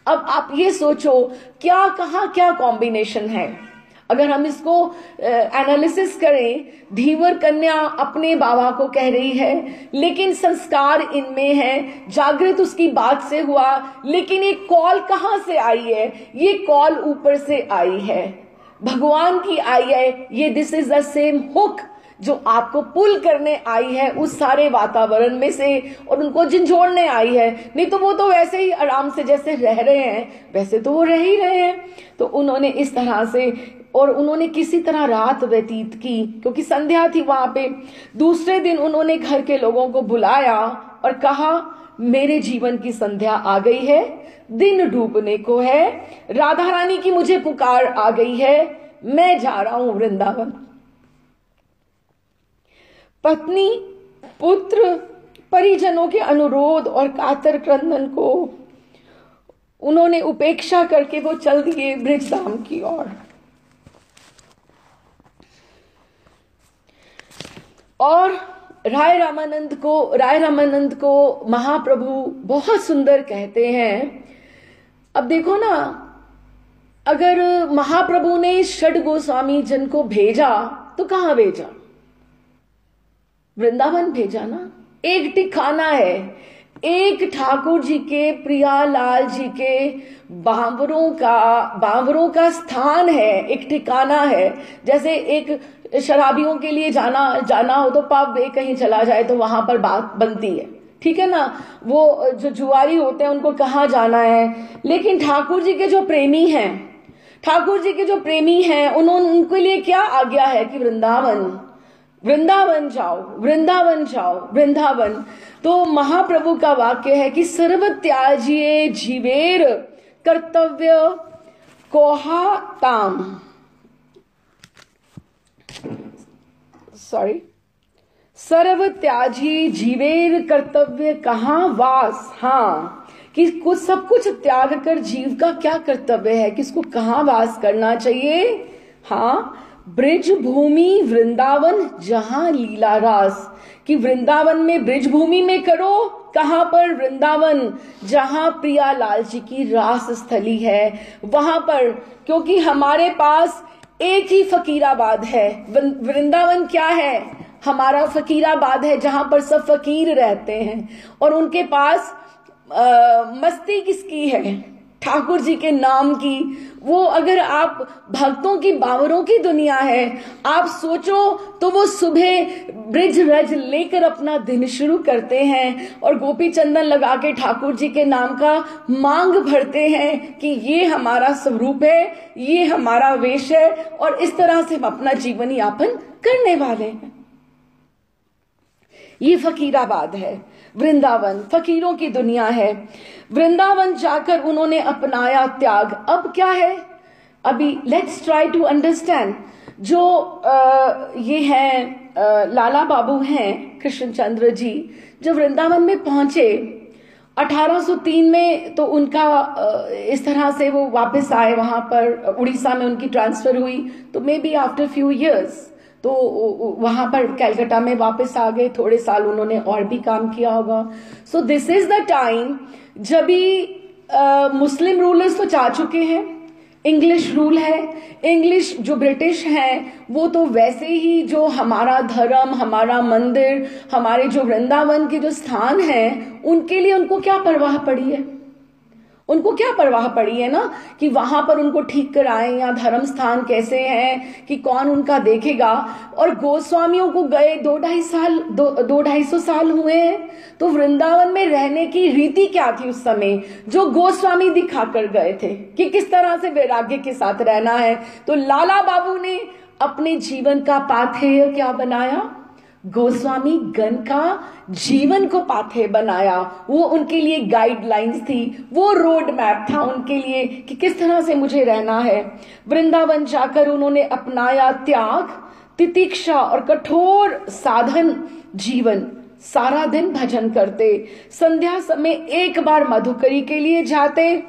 अब आप ये सोचो, क्या कॉम्बिनेशन है। अगर हम इसको एनालिसिस करें, धीवर कन्या अपने बाबा को कह रही है, लेकिन संस्कार इनमें है, जागृत उसकी बात से हुआ, लेकिन एक कॉल कहां से आई है? ये कॉल ऊपर से आई है, भगवान की आई है। ये this is the same hook जो आपको पुल करने आई है उस सारे वातावरण में से और उनको झंझोड़ने आई है। नहीं तो वो तो वैसे ही आराम से जैसे रह रहे हैं, वैसे तो वो रह ही रहे हैं। तो उन्होंने इस तरह से, और उन्होंने किसी तरह रात व्यतीत की, क्योंकि संध्या थी वहां पे। दूसरे दिन उन्होंने घर के लोगों को बुलाया और कहा, मेरे जीवन की संध्या आ गई है, दिन डूबने को है, राधा रानी की मुझे पुकार आ गई है, मैं जा रहा हूं वृंदावन। पत्नी, पुत्र, परिजनों के अनुरोध और कातर क्रंदन को उन्होंने उपेक्षा करके वो चल दिए ब्रजधाम की ओर। और राय रामानंद को महाप्रभु बहुत सुंदर कहते हैं। अब देखो ना, अगर महाप्रभु ने षड गोस्वामी जन को भेजा तो कहां भेजा? वृंदावन भेजा ना। एक ठिकाना है, एक ठाकुर जी के, प्रियालाल जी के बांवरों का स्थान है, एक ठिकाना है। जैसे एक शराबियों के लिए जाना हो तो पब कहीं चला जाए तो वहां पर बात बनती है, ठीक है ना। वो जो जुआरी होते हैं उनको कहाँ जाना है। लेकिन ठाकुर जी के जो प्रेमी हैं, उनके लिए क्या आज्ञा है कि वृंदावन जाओ। तो महाप्रभु का वाक्य है कि सर्व त्याजिए जीवेर कर्तव्य सर्व त्याजी जीवेर कर्तव्य कहाँ वास। हाँ, कि कुछ सब कुछ त्याग कर जीव का क्या कर्तव्य है, किसको कहाँ वास करना चाहिए। हाँ, ब्रिज भूमि वृंदावन जहां लीला रास, कि वृंदावन में ब्रिज भूमि में करो, कहां पर, वृंदावन जहां प्रिया लाल जी की रास स्थली है वहां पर। क्योंकि हमारे पास एक ही फकीराबाद है, वृंदावन क्या है, हमारा फकीराबाद है, जहां पर सब फकीर रहते हैं और उनके पास मस्ती किसकी है, ठाकुर जी के नाम की। वो अगर आप भक्तों की बावरों की दुनिया है, आप सोचो तो वो सुबह ब्रिज रज लेकर अपना दिन शुरू करते हैं और गोपी चंदन लगा के ठाकुर जी के नाम का मांग भरते हैं कि ये हमारा स्वरूप है, ये हमारा वेश है और इस तरह से हम अपना जीवन यापन करने वाले हैं। ये फकीराबाद है, वृंदावन फकीरों की दुनिया है। वृंदावन जाकर उन्होंने अपनाया त्याग। अब क्या है, अभी लेट्स ट्राई टू अंडरस्टैंड। जो ये हैं लाला बाबू हैं कृष्णचंद्र जी, जब वृंदावन में पहुंचे 1803 में, तो उनका इस तरह से वो वापस आए, वहां पर उड़ीसा में उनकी ट्रांसफर हुई, तो may be after few years तो वहां पर कैलकाटा में वापस आ गए। थोड़े साल उन्होंने और भी काम किया होगा। So this is the time जब भी मुस्लिम रूलर्स तो जा चुके हैं, इंग्लिश रूल है, इंग्लिश जो ब्रिटिश हैं वो तो वैसे ही जो हमारा धर्म, हमारा मंदिर, हमारे जो वृंदावन के जो स्थान हैं, उनके लिए उनको क्या परवाह पड़ी है, उनको क्या परवाह पड़ी है ना कि वहां पर उनको ठीक कराएं या धर्म स्थान कैसे हैं कि कौन उनका देखेगा। और गोस्वामियों को गए 2-250 साल हुए हैं, तो वृंदावन में रहने की रीति क्या थी उस समय, जो गोस्वामी दिखा कर गए थे कि किस तरह से वैराग्य के साथ रहना है। तो लाला बाबू ने अपने जीवन का पाथेय क्या बनाया, गोस्वामी गण का जीवन को पाथेय बनाया। वो उनके लिए गाइडलाइंस थी, वो रोड मैप था उनके लिए कि किस तरह से मुझे रहना है। वृंदावन जाकर उन्होंने अपनाया त्याग, तितिक्षा और कठोर साधन जीवन। सारा दिन भजन करते, संध्या समय एक बार मधुकरी के लिए जाते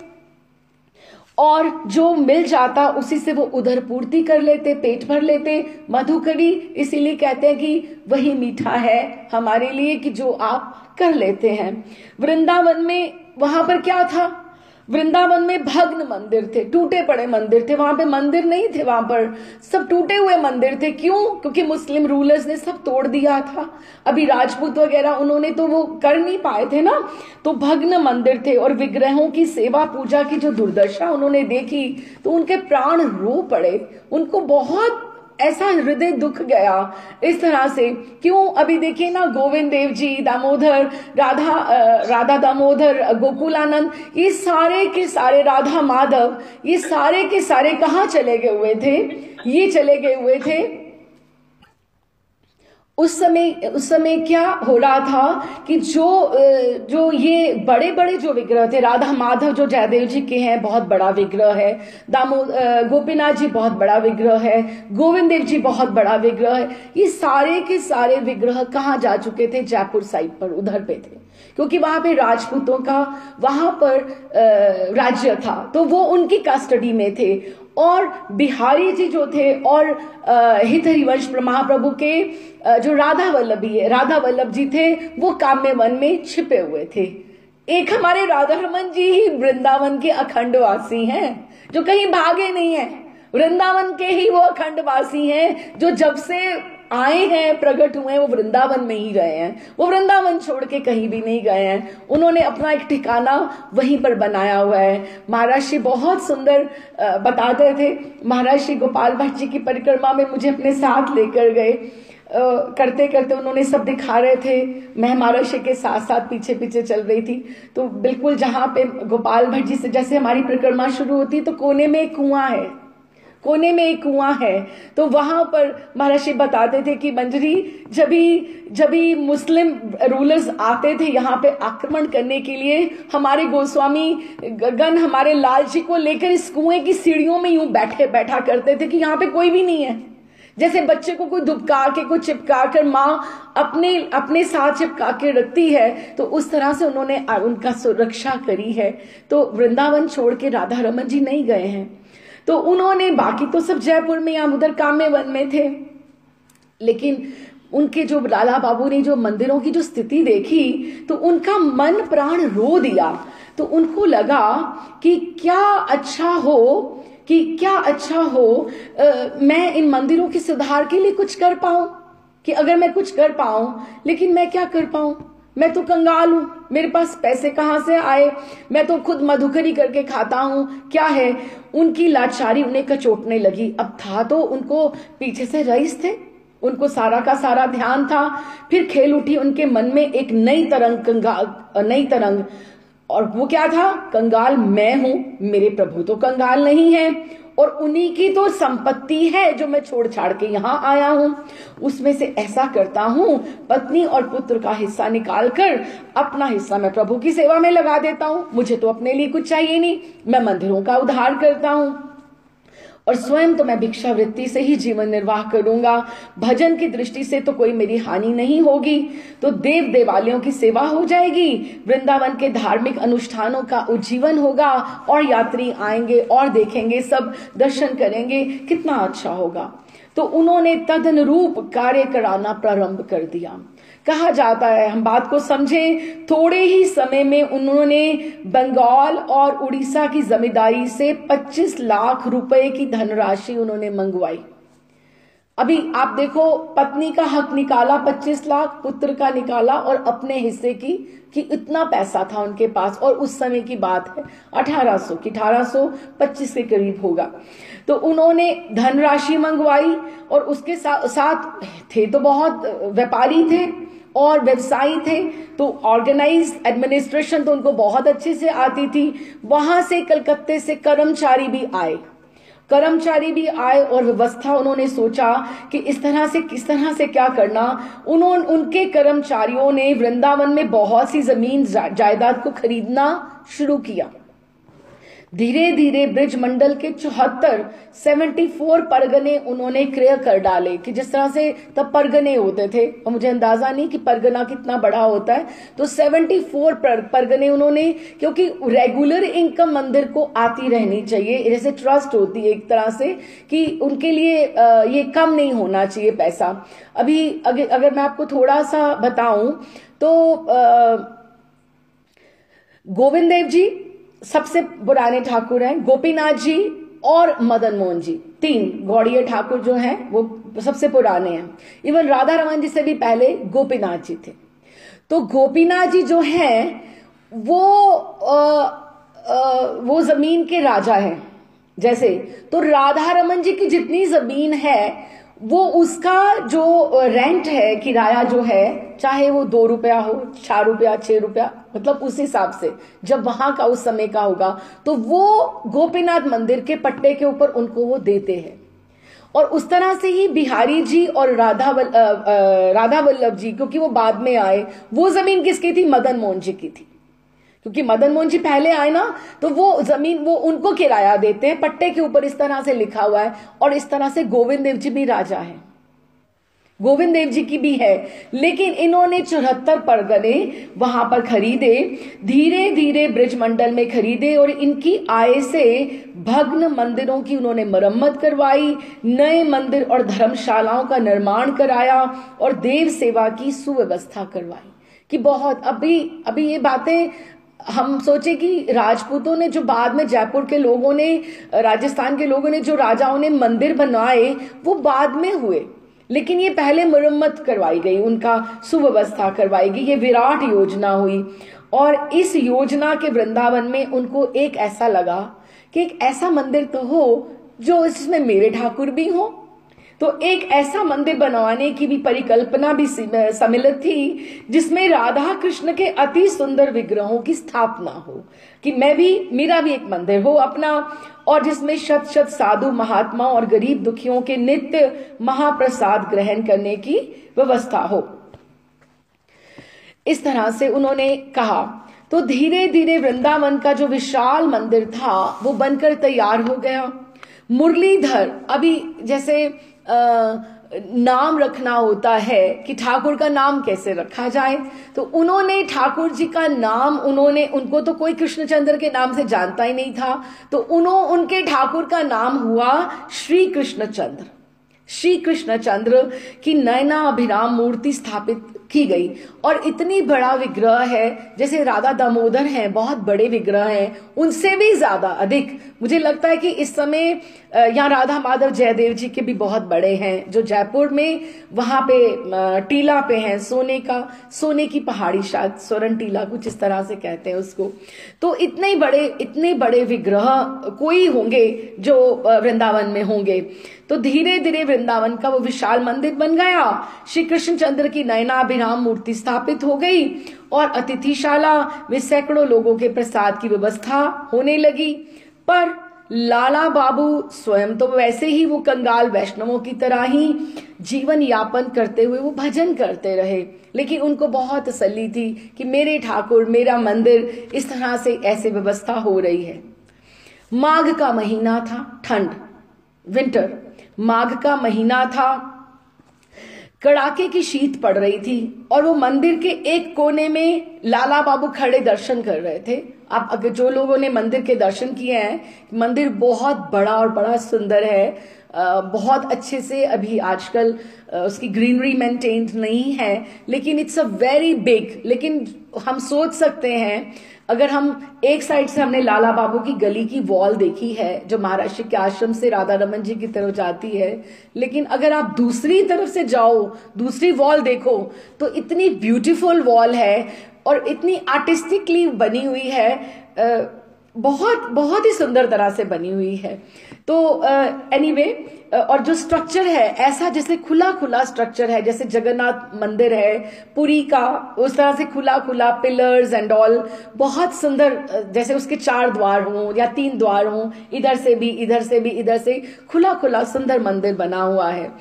और जो मिल जाता उसी से वो उधर पूर्ति कर लेते, पेट भर लेते। मधुकरी इसीलिए कहते हैं कि वही मीठा है हमारे लिए कि जो आप कर लेते हैं। वृंदावन में वहां पर क्या था, वृंदावन में भग्न मंदिर थे, टूटे पड़े मंदिर थे, वहां पे मंदिर नहीं थे, वहां पर सब टूटे हुए मंदिर थे। क्यों? क्योंकि मुस्लिम रूलर्स ने सब तोड़ दिया था। अभी राजपूत वगैरह उन्होंने तो वो कर नहीं पाए थे ना, तो भग्न मंदिर थे और विग्रहों की सेवा पूजा की जो दुर्दशा उन्होंने देखी तो उनके प्राण रो पड़े, उनको बहुत ऐसा हृदय दुख गया इस तरह से। क्यों? अभी देखिए ना, गोविंद देव जी, दामोदर, राधा दामोदर, गोकुलानंद, ये सारे के सारे, राधा माधव, ये सारे के सारे कहाँ चले गए हुए थे, ये चले गए हुए थे उस समय क्या हो रहा था कि जो ये बड़े बड़े जो विग्रह थे, राधा माधव जो जयदेव जी के हैं बहुत बड़ा विग्रह है, गोपीनाथ जी बहुत बड़ा विग्रह है, गोविंद देव जी बहुत बड़ा विग्रह है, ये सारे के सारे विग्रह कहाँ जा चुके थे, जयपुर साइड पर उधर पे थे, क्योंकि वहां पे राजपूतों का वहां पर राज्य था, तो वो उनकी कस्टडी में थे। और बिहारी जी जो थे और हित हरिवंश महाप्रभु के जो राधा वल्लभ जी थे, वो काम्य वन में छिपे हुए थे। एक हमारे राधा रमन जी ही वृंदावन के अखंडवासी हैं, जो कहीं भागे नहीं है, वृंदावन के ही वो अखंडवासी हैं, जो जब से आए हैं, प्रकट हुए हैं, वो वृंदावन में ही रहे हैं, वो वृंदावन छोड़ के कहीं भी नहीं गए हैं। उन्होंने अपना एक ठिकाना वहीं पर बनाया हुआ है। महाराज श्री बहुत सुंदर बताते थे, महाराज श्री गोपाल भट्ट जी की परिक्रमा में मुझे अपने साथ लेकर गए, करते करते उन्होंने सब दिखा रहे थे, मैं महाराज श्री के साथ साथ पीछे पीछे चल रही थी। तो बिल्कुल जहां पे गोपाल भट्ट जी से जैसे हमारी परिक्रमा शुरू होती, तो कोने में एक कुआं है, कोने में एक कुआं है, तो वहां पर महाराज जी बताते थे कि मंजरी जब भी मुस्लिम रूलर्स आते थे यहाँ पे आक्रमण करने के लिए, हमारे गोस्वामी गण हमारे लाल जी को लेकर इस कुएं की सीढ़ियों में यूं बैठा करते थे कि यहाँ पे कोई भी नहीं है। जैसे बच्चे को कोई दुबका के कोई चिपका कर माँ अपने साथ चिपका के रखती है, तो उस तरह से उन्होंने उनका सुरक्षा करी है। तो वृंदावन छोड़ के राधा रमन जी नहीं गए हैं। तो उन्होंने, बाकी तो सब जयपुर में या उधर काम्य वन में थे, लेकिन उनके जो लाला बाबू ने जो मंदिरों की जो स्थिति देखी तो उनका मन प्राण रो दिया। तो उनको लगा कि क्या अच्छा हो मैं इन मंदिरों के सुधार के लिए कुछ कर पाऊं, कि अगर मैं कुछ कर पाऊं, लेकिन मैं क्या कर पाऊं, मैं तो कंगाल हूं, मेरे पास पैसे कहां से आए, मैं तो खुद मधुकरी करके खाता हूं, क्या है। उनकी लाचारी उन्हें कचोटने लगी। अब था तो उनको पीछे से रईस थे, उनको सारा का सारा ध्यान था। फिर खेल उठी उनके मन में एक नई तरंग, और वो क्या था, कंगाल मैं हूं, मेरे प्रभु तो कंगाल नहीं है, और उन्हीं की तो संपत्ति है जो मैं छोड़ छाड़ के यहां आया हूं। उसमें से ऐसा करता हूं, पत्नी और पुत्र का हिस्सा निकालकर अपना हिस्सा मैं प्रभु की सेवा में लगा देता हूं। मुझे तो अपने लिए कुछ चाहिए नहीं, मैं मंदिरों का उद्धार करता हूं, और स्वयं तो मैं भिक्षावृत्ति से ही जीवन निर्वाह करूंगा। भजन की दृष्टि से तो कोई मेरी हानि नहीं होगी, तो देव देवालयों की सेवा हो जाएगी, वृंदावन के धार्मिक अनुष्ठानों का उज्जीवन होगा, और यात्री आएंगे और देखेंगे, सब दर्शन करेंगे, कितना अच्छा होगा। तो उन्होंने तदनुरूप कार्य कराना प्रारंभ कर दिया। कहा जाता है, हम बात को समझें, थोड़े ही समय में उन्होंने बंगाल और उड़ीसा की जमींदारी से 25 लाख रुपए की धनराशि उन्होंने मंगवाई। अभी आप देखो, पत्नी का हक निकाला 25 लाख, पुत्र का निकाला, और अपने हिस्से की कि इतना पैसा था उनके पास। और उस समय की बात है 1825 के करीब होगा। तो उन्होंने धनराशि मंगवाई, और उसके साथ थे तो बहुत व्यापारी थे और व्यवसायी थे, तो ऑर्गेनाइज एडमिनिस्ट्रेशन तो उनको बहुत अच्छे से आती थी। वहां से कलकत्ते से कर्मचारी भी आए और व्यवस्था उन्होंने सोचा कि किस तरह से क्या करना। उनके कर्मचारियों ने वृंदावन में बहुत सी जमीन जायदाद को खरीदना शुरू किया। धीरे धीरे ब्रिज मंडल के 74 परगने उन्होंने क्रय कर डाले, कि जिस तरह से तब परगने होते थे, और मुझे अंदाजा नहीं कि परगना कितना बड़ा होता है, तो 74 परगने उन्होंने, क्योंकि रेगुलर इनकम मंदिर को आती रहनी चाहिए, जैसे ट्रस्ट होती है एक तरह से, कि उनके लिए ये कम नहीं होना चाहिए पैसा। अभी अगर मैं आपको थोड़ा सा बताऊं तो गोविंद देव जी सबसे पुराने ठाकुर हैं, गोपीनाथ जी और मदन मोहन जी, 3 गौड़ीय ठाकुर जो हैं वो सबसे पुराने हैं। इवन राधा रमन जी से भी पहले गोपीनाथ जी थे। तो गोपीनाथ जी जो हैं वो जमीन के राजा हैं जैसे। तो राधा रमन जी की जितनी जमीन है वो उसका जो रेंट है, किराया जो है, चाहे वो 2 रुपया हो, 4 रुपया, 6 रुपया, मतलब उस हिसाब से जब वहां का उस समय का होगा, तो वो गोपीनाथ मंदिर के पट्टे के ऊपर उनको वो देते हैं। और उस तरह से ही बिहारी जी और राधा वल्लभ जी, क्योंकि वो बाद में आए, वो जमीन किसकी थी, मदन मोहन जी की थी, क्योंकि मदन मोहन जी पहले आए ना, तो वो जमीन वो उनको किराया देते हैं, पट्टे के ऊपर इस तरह से लिखा हुआ है। और इस तरह से गोविंद देव जी भी राजा हैं, गोविंद देव जी की भी है। लेकिन इन्होंने 74 परगने वहां पर खरीदे, धीरे धीरे ब्रिज मंडल में खरीदे, और इनकी आय से भग्न मंदिरों की उन्होंने मरम्मत करवाई, नए मंदिर और धर्मशालाओं का निर्माण कराया, और देव सेवा की सुव्यवस्था करवाई। कि बहुत अभी ये बातें हम सोचे कि राजपूतों ने, जो बाद में जयपुर के लोगों ने, राजस्थान के लोगों ने, जो राजाओं ने मंदिर बनवाए, वो बाद में हुए, लेकिन ये पहले मरम्मत करवाई गई, उनका सुव्यवस्था करवाई गई। ये विराट योजना हुई, और इस योजना के वृंदावन में उनको एक ऐसा लगा कि एक ऐसा मंदिर तो हो जो इसमें मेरे ठाकुर भी हो। तो एक ऐसा मंदिर बनवाने की भी परिकल्पना भी सम्मिलित थी, जिसमें राधा कृष्ण के अति सुंदर विग्रहों की स्थापना हो, कि मेरा भी एक मंदिर हो अपना, और जिसमें शत शत साधु महात्मा और गरीब दुखियों के नित्य महाप्रसाद ग्रहण करने की व्यवस्था हो। इस तरह से उन्होंने कहा। तो धीरे धीरे वृंदावन का जो विशाल मंदिर था वो बनकर तैयार हो गया। मुरलीधर, अभी जैसे नाम रखना होता है कि ठाकुर का नाम कैसे रखा जाए, तो उन्होंने ठाकुर जी का नाम, उनको तो कोई कृष्णचंद्र के नाम से जानता ही नहीं था, तो उनके ठाकुर का नाम हुआ श्री कृष्णचंद्र। श्री कृष्णचंद्र की नयना अभिराम मूर्ति स्थापित की गई, और इतनी बड़ा विग्रह है, जैसे राधा दामोदर हैं, बहुत बड़े विग्रह हैं, उनसे भी ज्यादा अधिक मुझे लगता है कि इस समय यहाँ राधा माधव जयदेव जी के भी बहुत बड़े हैं, जो जयपुर में वहां पे टीला पे हैं, सोने की पहाड़ी, शायद स्वर्ण टीला कुछ इस तरह से कहते हैं उसको। तो इतने बड़े विग्रह कोई होंगे जो वृंदावन में होंगे। तो धीरे धीरे वृंदावन का वो विशाल मंदिर बन गया, श्री कृष्णचंद्र की नयनाभिराम मूर्ति स्थापित हो गई, और अतिथिशाला में सैकड़ों लोगों के प्रसाद की व्यवस्था होने लगी। पर लाला बाबू स्वयं तो वैसे ही वो कंगाल वैष्णवों की तरह ही जीवन यापन करते हुए वो भजन करते रहे, लेकिन उनको बहुत तसल्ली थी कि मेरे ठाकुर, मेरा मंदिर, इस तरह से ऐसे व्यवस्था हो रही है। माघ का महीना था, ठंड, विंटर, माघ का महीना था, कड़ाके की शीत पड़ रही थी, और वो मंदिर के एक कोने में लाला बाबू खड़े दर्शन कर रहे थे। आप अगर जो लोगों ने मंदिर के दर्शन किए हैं, मंदिर बहुत बड़ा और बड़ा सुंदर है, बहुत अच्छे से अभी आजकल उसकी ग्रीनरी मेंटेन्ड नहीं है, लेकिन इट्स अ वेरी बिग। लेकिन हम सोच सकते हैं, अगर हम एक साइड से हमने लाला बाबू की गली की वॉल देखी है जो महाराष्ट्र के आश्रम से राधा रमन जी की तरफ जाती है, लेकिन अगर आप दूसरी तरफ से जाओ, दूसरी वॉल देखो, तो इतनी ब्यूटीफुल वॉल है और इतनी आर्टिस्टिकली बनी हुई है, बहुत ही सुंदर तरह से बनी हुई है। तो एनीवे, और जो स्ट्रक्चर है ऐसा जैसे खुला स्ट्रक्चर है, जैसे जगन्नाथ मंदिर है पुरी का, उस तरह से खुला पिलर्स एंड ऑल, बहुत सुंदर, जैसे उसके 4 द्वार हों या 3 द्वार हों, इधर से भी इधर से खुला सुंदर मंदिर बना हुआ है।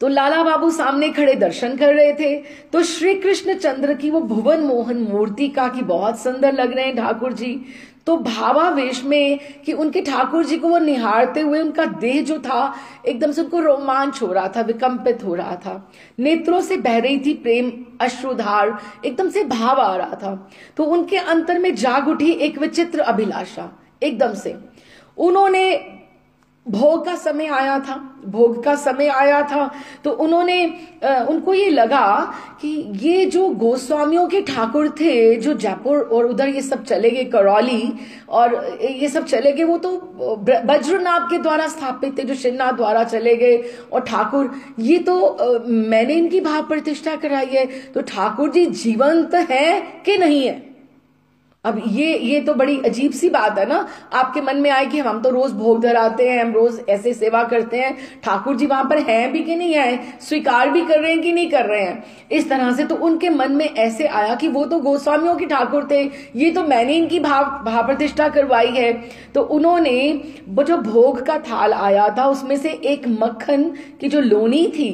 तो लाला बाबू सामने खड़े दर्शन कर रहे थे, तो श्री कृष्ण चंद्र की वो भुवन मोहन मूर्ति का कि बहुत सुंदर लग रहे हैं ठाकुर जी। तो भावावेश में कि उनके ठाकुर जी को वो निहारते हुए उनका देह जो था एकदम से उनको रोमांच हो रहा था, विकंपित हो रहा था, नेत्रों से बह रही थी प्रेम अश्रुधार, एकदम से भाव आ रहा था। तो उनके अंतर में जाग उठी एक विचित्र अभिलाषा एकदम से। उन्होंने भोग का समय आया था, तो उनको ये लगा कि ये जो गोस्वामियों के ठाकुर थे जो जयपुर और उधर ये सब चले गए, करौली और ये सब चले गए, वो तो वज्रनाभ के द्वारा स्थापित थे जो श्रीनाथ द्वारा चले गए, और ठाकुर ये तो मैंने इनकी भाव प्रतिष्ठा कराई है, तो ठाकुर जी जीवंत है कि नहीं है। अब ये तो बड़ी अजीब सी बात है ना, आपके मन में आए कि हम तो रोज भोग धराते हैं, हम रोज ऐसे सेवा करते हैं, ठाकुर जी वहां पर हैं भी कि नहीं है, स्वीकार भी कर रहे हैं कि नहीं कर रहे हैं, इस तरह से। तो उनके मन में ऐसे आया कि वो तो गोस्वामियों के ठाकुर थे, ये तो मैंने इनकी भाव प्रतिष्ठा करवाई है। तो उन्होंने वो जो भोग का थाल आया था उसमें से एक मक्खन की जो लोनी थी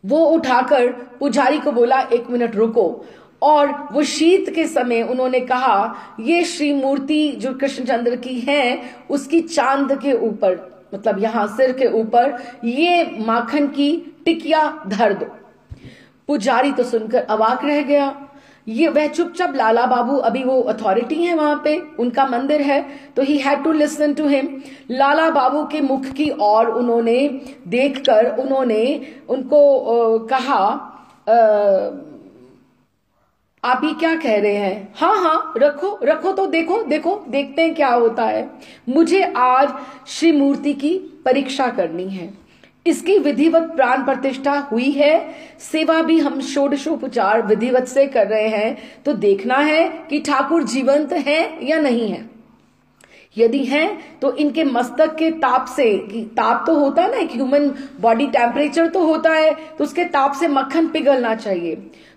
वो उठाकर पुजारी को बोला, 1 मिनट रुको, और वो शीत के समय उन्होंने कहा, ये श्री मूर्ति जो कृष्णचंद्र की है उसकी चांद के ऊपर, मतलब यहां सिर के ऊपर ये माखन की टिकिया धर दो। पुजारी तो सुनकर अवाक रह गया। ये वह चुपचाप, लाला बाबू अभी वो अथॉरिटी है वहां पे, उनका मंदिर है, तो he had to listen to him. Lala Babu के मुख की ओर उन्होंने देखकर उन्होंने उनको कहा, आप ये क्या कह रहे हैं? हाँ रखो तो देखते हैं क्या होता है। मुझे आज श्री मूर्ति की परीक्षा करनी है, इसकी विधिवत प्राण प्रतिष्ठा हुई है, सेवा भी हम षोडशोपचार विधिवत से कर रहे हैं, तो देखना है कि ठाकुर जीवंत हैं या नहीं है। यदि हैं तो इनके मस्तक के ताप से, ताप तो होता है ना, एक ह्यूमन बॉडी टेम्परेचर तो होता है, तो उसके ताप से मक्खन पिघलना चाहिए।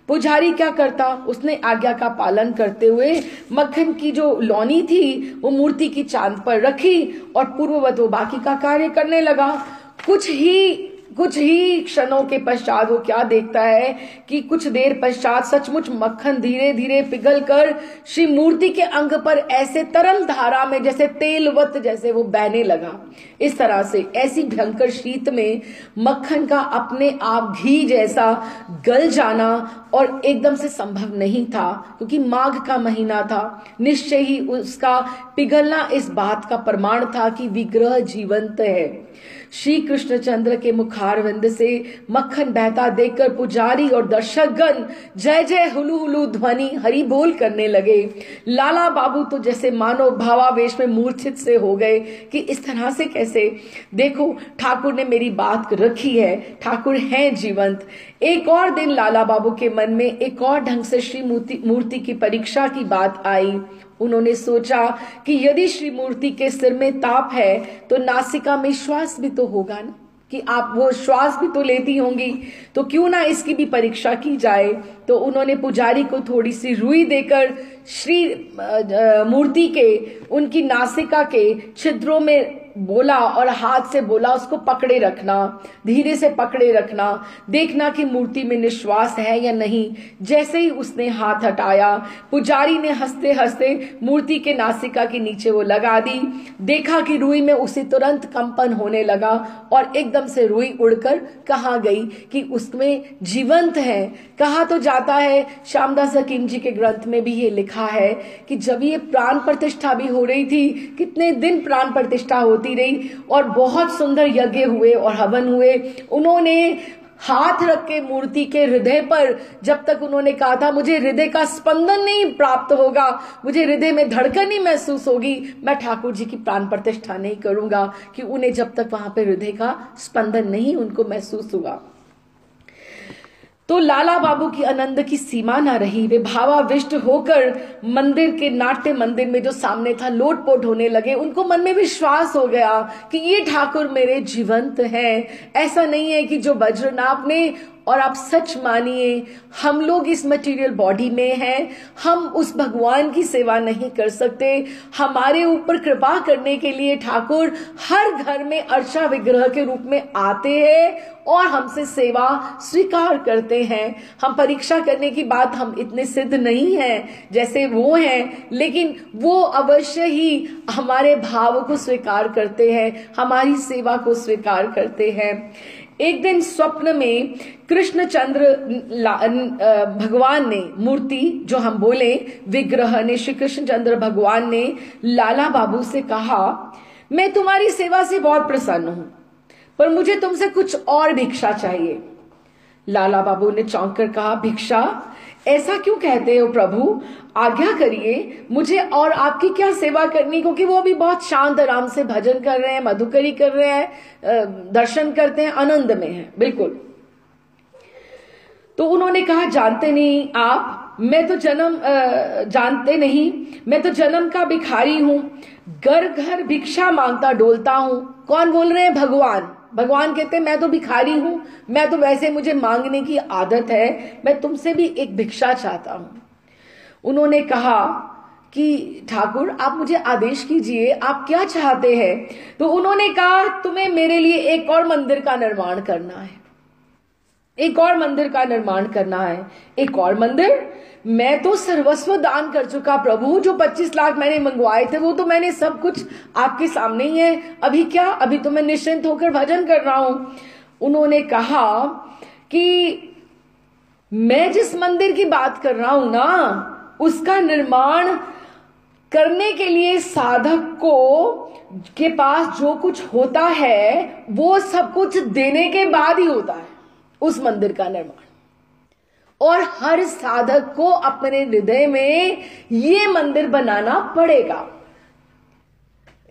पुजारी क्या करता, उसने आज्ञा का पालन करते हुए मक्खन की जो लौनी थी वो मूर्ति की चांद पर रखी और पूर्ववत वो बाकी का कार्य करने लगा। कुछ ही कुछ ही क्षणों के पश्चात वो क्या देखता है कि कुछ देर पश्चात सचमुच मक्खन धीरे धीरे पिघलकर श्री मूर्ति के अंग पर ऐसे तरल धारा में जैसे तेलवत जैसे वो बहने लगा। इस तरह से ऐसी भयंकर शीत में मक्खन का अपने आप घी जैसा गल जाना और एकदम से संभव नहीं था, क्योंकि माघ का महीना था। निश्चय ही उसका पिघलना इस बात का प्रमाण था कि विग्रह जीवंत है। श्री कृष्णचंद्र के मुखारविंद से मक्खन बहता देखकर पुजारी और दर्शकगण जय जय हुलू हुलू ध्वनि हरि बोल करने लगे। लाला बाबू तो जैसे मानो भावावेश में मूर्छित से हो गए कि इस तरह से कैसे। देखो, ठाकुर ने मेरी बात रखी है, ठाकुर हैं जीवंत। एक और दिन लाला बाबू के मन में एक और ढंग से श्री मूर्ति की परीक्षा की बात आई। उन्होंने सोचा कि यदि श्री मूर्ति के सिर में ताप है तो नासिका में श्वास भी तो होगा ना, कि आप वो श्वास भी तो लेती होंगी, तो क्यों ना इसकी भी परीक्षा की जाए। तो उन्होंने पुजारी को थोड़ी सी रुई देकर श्री मूर्ति के उनकी नासिका के छिद्रों में बोला और हाथ से बोला उसको पकड़े रखना, धीरे से पकड़े रखना, देखना कि मूर्ति में निश्वास है या नहीं। जैसे ही उसने हाथ हटाया, पुजारी ने हंसते हंसते मूर्ति के नासिका के नीचे वो लगा दी। देखा कि रुई में उसी तुरंत कंपन होने लगा और एकदम से रुई उड़कर कहाँ गई कि उसमें जीवंत है। कहा तो जाता है, श्यामदास हकीम जी के ग्रंथ में भी ये लिखा है कि जब ये प्राण प्रतिष्ठा भी हो रही थी, कितने दिन प्राण प्रतिष्ठा होती रही और बहुत सुंदर यज्ञ हुए और हवन हुए। उन्होंने हाथ रख के मूर्ति के हृदय पर, जब तक उन्होंने कहा था मुझे हृदय का स्पंदन नहीं प्राप्त होगा, मुझे हृदय में धड़कन नहीं महसूस होगी, मैं ठाकुर जी की प्राण प्रतिष्ठा नहीं करूंगा, कि उन्हें जब तक वहां पे हृदय का स्पंदन नहीं उनको महसूस हुआ। तो लाला बाबू की आनंद की सीमा ना रही। वे भावाविष्ट होकर मंदिर के नाट्य मंदिर में जो सामने था लोटपोट होने लगे। उनको मन में विश्वास हो गया कि ये ठाकुर मेरे जीवंत हैं। ऐसा नहीं है कि जो वज्रनाभ ने, और आप सच मानिए हम लोग इस मटेरियल बॉडी में हैं, हम उस भगवान की सेवा नहीं कर सकते। हमारे ऊपर कृपा करने के लिए ठाकुर हर घर में अर्चा विग्रह के रूप में आते हैं और हमसे सेवा स्वीकार करते हैं। हम परीक्षा करने की बात, हम इतने सिद्ध नहीं हैं जैसे वो हैं, लेकिन वो अवश्य ही हमारे भाव को स्वीकार करते हैं, हमारी सेवा को स्वीकार करते हैं। एक दिन स्वप्न में कृष्णचंद्र भगवान ने, मूर्ति जो हम बोले विग्रह ने, श्री कृष्णचंद्र भगवान ने लाला बाबू से कहा, मैं तुम्हारी सेवा से बहुत प्रसन्न हूं, पर मुझे तुमसे कुछ और भिक्षा चाहिए। लाला बाबू ने चौंक कर कहा, भिक्षा? ऐसा क्यों कहते हो प्रभु, आज्ञा करिए, मुझे और आपकी क्या सेवा करनी। क्योंकि वो अभी बहुत शांत आराम से भजन कर रहे हैं, मधुकरी कर रहे हैं, दर्शन करते हैं, आनंद में हैं बिल्कुल। तो उन्होंने कहा, जानते नहीं आप, मैं तो जानते नहीं, मैं तो जन्म का भिखारी हूं, घर घर भिक्षा मांगता डोलता हूं। कौन बोल रहे हैं? भगवान। भगवान कहते हैं मैं तो भिखारी हूं, मैं तो वैसे मुझे मांगने की आदत है, मैं तुमसे भी एक भिक्षा चाहता हूं। उन्होंने कहा कि ठाकुर आप मुझे आदेश कीजिए, आप क्या चाहते हैं? तो उन्होंने कहा, तुम्हें मेरे लिए एक और मंदिर का निर्माण करना है, एक और मंदिर का निर्माण करना है। एक और मंदिर? मैं तो सर्वस्व दान कर चुका प्रभु, जो 25 लाख मैंने मंगवाए थे वो तो मैंने सब कुछ आपके सामने ही है, अभी क्या, अभी तो मैं निश्चिंत होकर भजन कर रहा हूं। उन्होंने कहा कि मैं जिस मंदिर की बात कर रहा हूं ना, उसका निर्माण करने के लिए साधक को के पास जो कुछ होता है वो सब कुछ देने के बाद ही होता है उस मंदिर का निर्माण। और हर साधक को अपने हृदय में ये मंदिर बनाना पड़ेगा।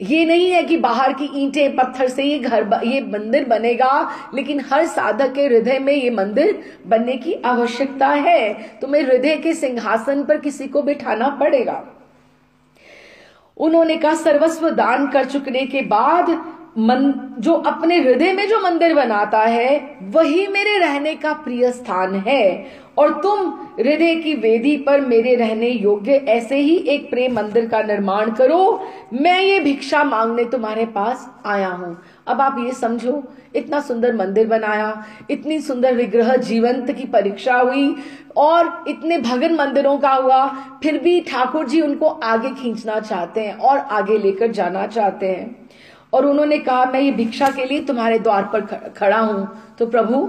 ये नहीं है कि बाहर की ईंटें पत्थर से ये मंदिर बनेगा, लेकिन हर साधक के हृदय में ये मंदिर बनने की आवश्यकता है। तुम्हें हृदय के सिंहासन पर किसी को बिठाना पड़ेगा। उन्होंने कहा, सर्वस्व दान कर चुकने के बाद जो अपने हृदय में जो मंदिर बनाता है वही मेरे रहने का प्रिय स्थान है, और तुम हृदय की वेदी पर मेरे रहने योग्य ऐसे ही एक प्रेम मंदिर का निर्माण करो। मैं ये भिक्षा मांगने तुम्हारे पास आया हूं। अब आप ये समझो, इतना सुंदर मंदिर बनाया, इतनी सुंदर विग्रह जीवंत की परीक्षा हुई और इतने भगन मंदिरों का हुआ, फिर भी ठाकुर जी उनको आगे खींचना चाहते हैं और आगे लेकर जाना चाहते हैं। और उन्होंने कहा मैं ये भिक्षा के लिए तुम्हारे द्वार पर खड़ा हूं, तो प्रभु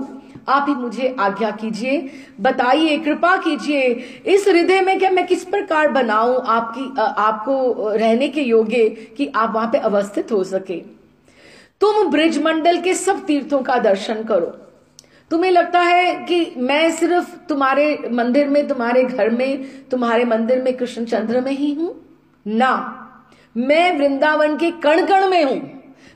आप ही मुझे आज्ञा कीजिए, बताइए, कृपा कीजिए, इस हृदय में क्या मैं किस प्रकार बनाऊं आपको रहने के योग्य कि आप वहां पे अवस्थित हो सके। तुम ब्रिजमंडल के सब तीर्थों का दर्शन करो। तुम्हें लगता है कि मैं सिर्फ तुम्हारे मंदिर में, तुम्हारे घर में, तुम्हारे मंदिर में कृष्णचंद्र में ही हूं? ना, मैं वृंदावन के कण कण में हूं,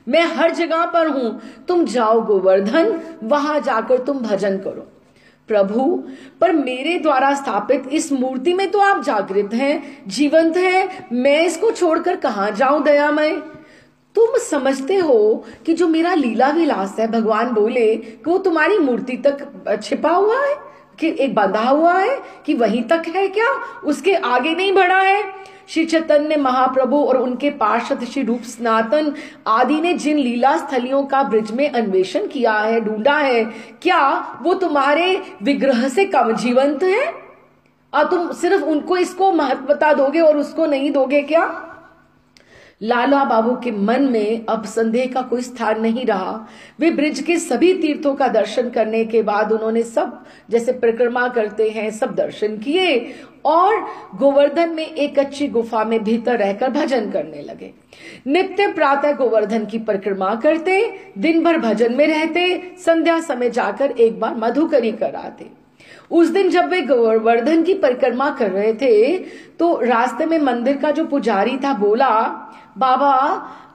मैं हर जगह पर हूं। तुम जाओ गोवर्धन, वहां जाकर तुम भजन करो। प्रभु, पर मेरे द्वारा स्थापित इस मूर्ति में तो आप जागृत हैं, जीवंत हैं, मैं इसको छोड़कर कहां जाऊं दयामय। तुम समझते हो कि जो मेरा लीला विलास है, भगवान बोले कि वो तुम्हारी मूर्ति तक छिपा हुआ है, कि एक बंधा हुआ है, कि वहीं तक है क्या, उसके आगे नहीं बढ़ा है। श्री चैतन्य महाप्रभु और उनके पार्षद श्री रूप सनातन आदि ने जिन लीला स्थलियों का ब्रिज में अन्वेषण किया है, ढूंढा है, क्या वो तुम्हारे विग्रह से कम जीवंत है? और तुम सिर्फ उनको इसको महत्वता दोगे और उसको नहीं दोगे क्या? लाला बाबू के मन में अब संदेह का कोई स्थान नहीं रहा। वे ब्रिज के सभी तीर्थों का दर्शन करने के बाद उन्होंने सब, जैसे परिक्रमा करते हैं, सब दर्शन किए और गोवर्धन में एक अच्छी गुफा में भीतर रहकर भजन करने लगे। नित्य प्रातः गोवर्धन की परिक्रमा करते, दिन भर भजन में रहते, संध्या समय जाकर एक बार मधुकरी कराते। उस दिन जब वे गोवर्धन की परिक्रमा कर रहे थे तो रास्ते में मंदिर का जो पुजारी था बोला, बाबा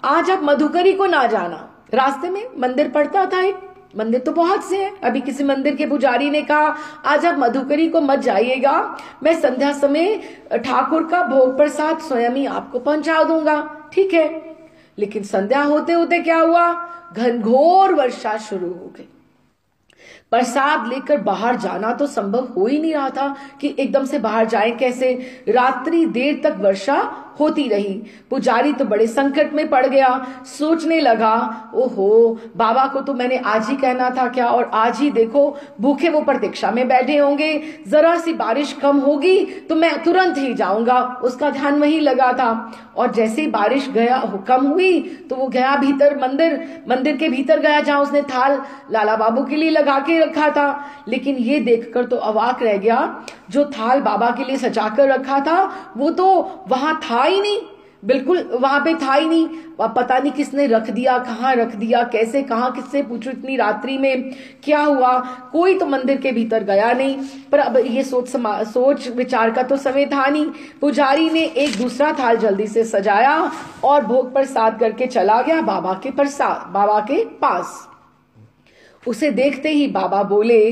आज आप मधुकरी को ना जाना। रास्ते में मंदिर पड़ता था, एक मंदिर तो बहुत से हैं। अभी किसी मंदिर के पुजारी ने कहा आज आप मधुकरी को मत जाइएगा, मैं संध्या समय ठाकुर का भोग प्रसाद स्वयं ही आपको पहुंचा दूंगा। ठीक है, लेकिन संध्या होते होते क्या हुआ, घनघोर वर्षा शुरू हो गई। प्रसाद लेकर बाहर जाना तो संभव हो ही नहीं रहा था कि एकदम से बाहर जाए कैसे। रात्रि देर तक वर्षा होती रही। पुजारी तो बड़े संकट में पड़ गया, सोचने लगा, ओहो बाबा को तो मैंने आज ही कहना था क्या, और आज ही देखो भूखे वो प्रतीक्षा में बैठे होंगे, जरा सी बारिश कम होगी तो मैं तुरंत ही जाऊंगा। उसका ध्यान वहीं लगा था और जैसे ही बारिश कम हुई तो वो गया भीतर, मंदिर के भीतर गया जहां उसने थाल लाला बाबू के लिए लगा के रखा था। लेकिन ये देखकर तो अवाक रह गया, जो थाल बाबा के लिए सजाकर रखा था वो तो वहां था ही नहीं, बिल्कुल वहां पे था ही नहीं। पता नहीं किसने रख दिया, कहाँ रख दिया, कैसे, कहाँ किससे पूछो, इतनी रात्रि में क्या हुआ, कोई तो मंदिर के भीतर गया नहीं। पर अब ये सोच विचार का तो समय था नहीं। पुजारी ने एक दूसरा थाल जल्दी से सजाया और भोग प्रसाद करके चला गया बाबा के पास। उसे देखते ही बाबा बोले,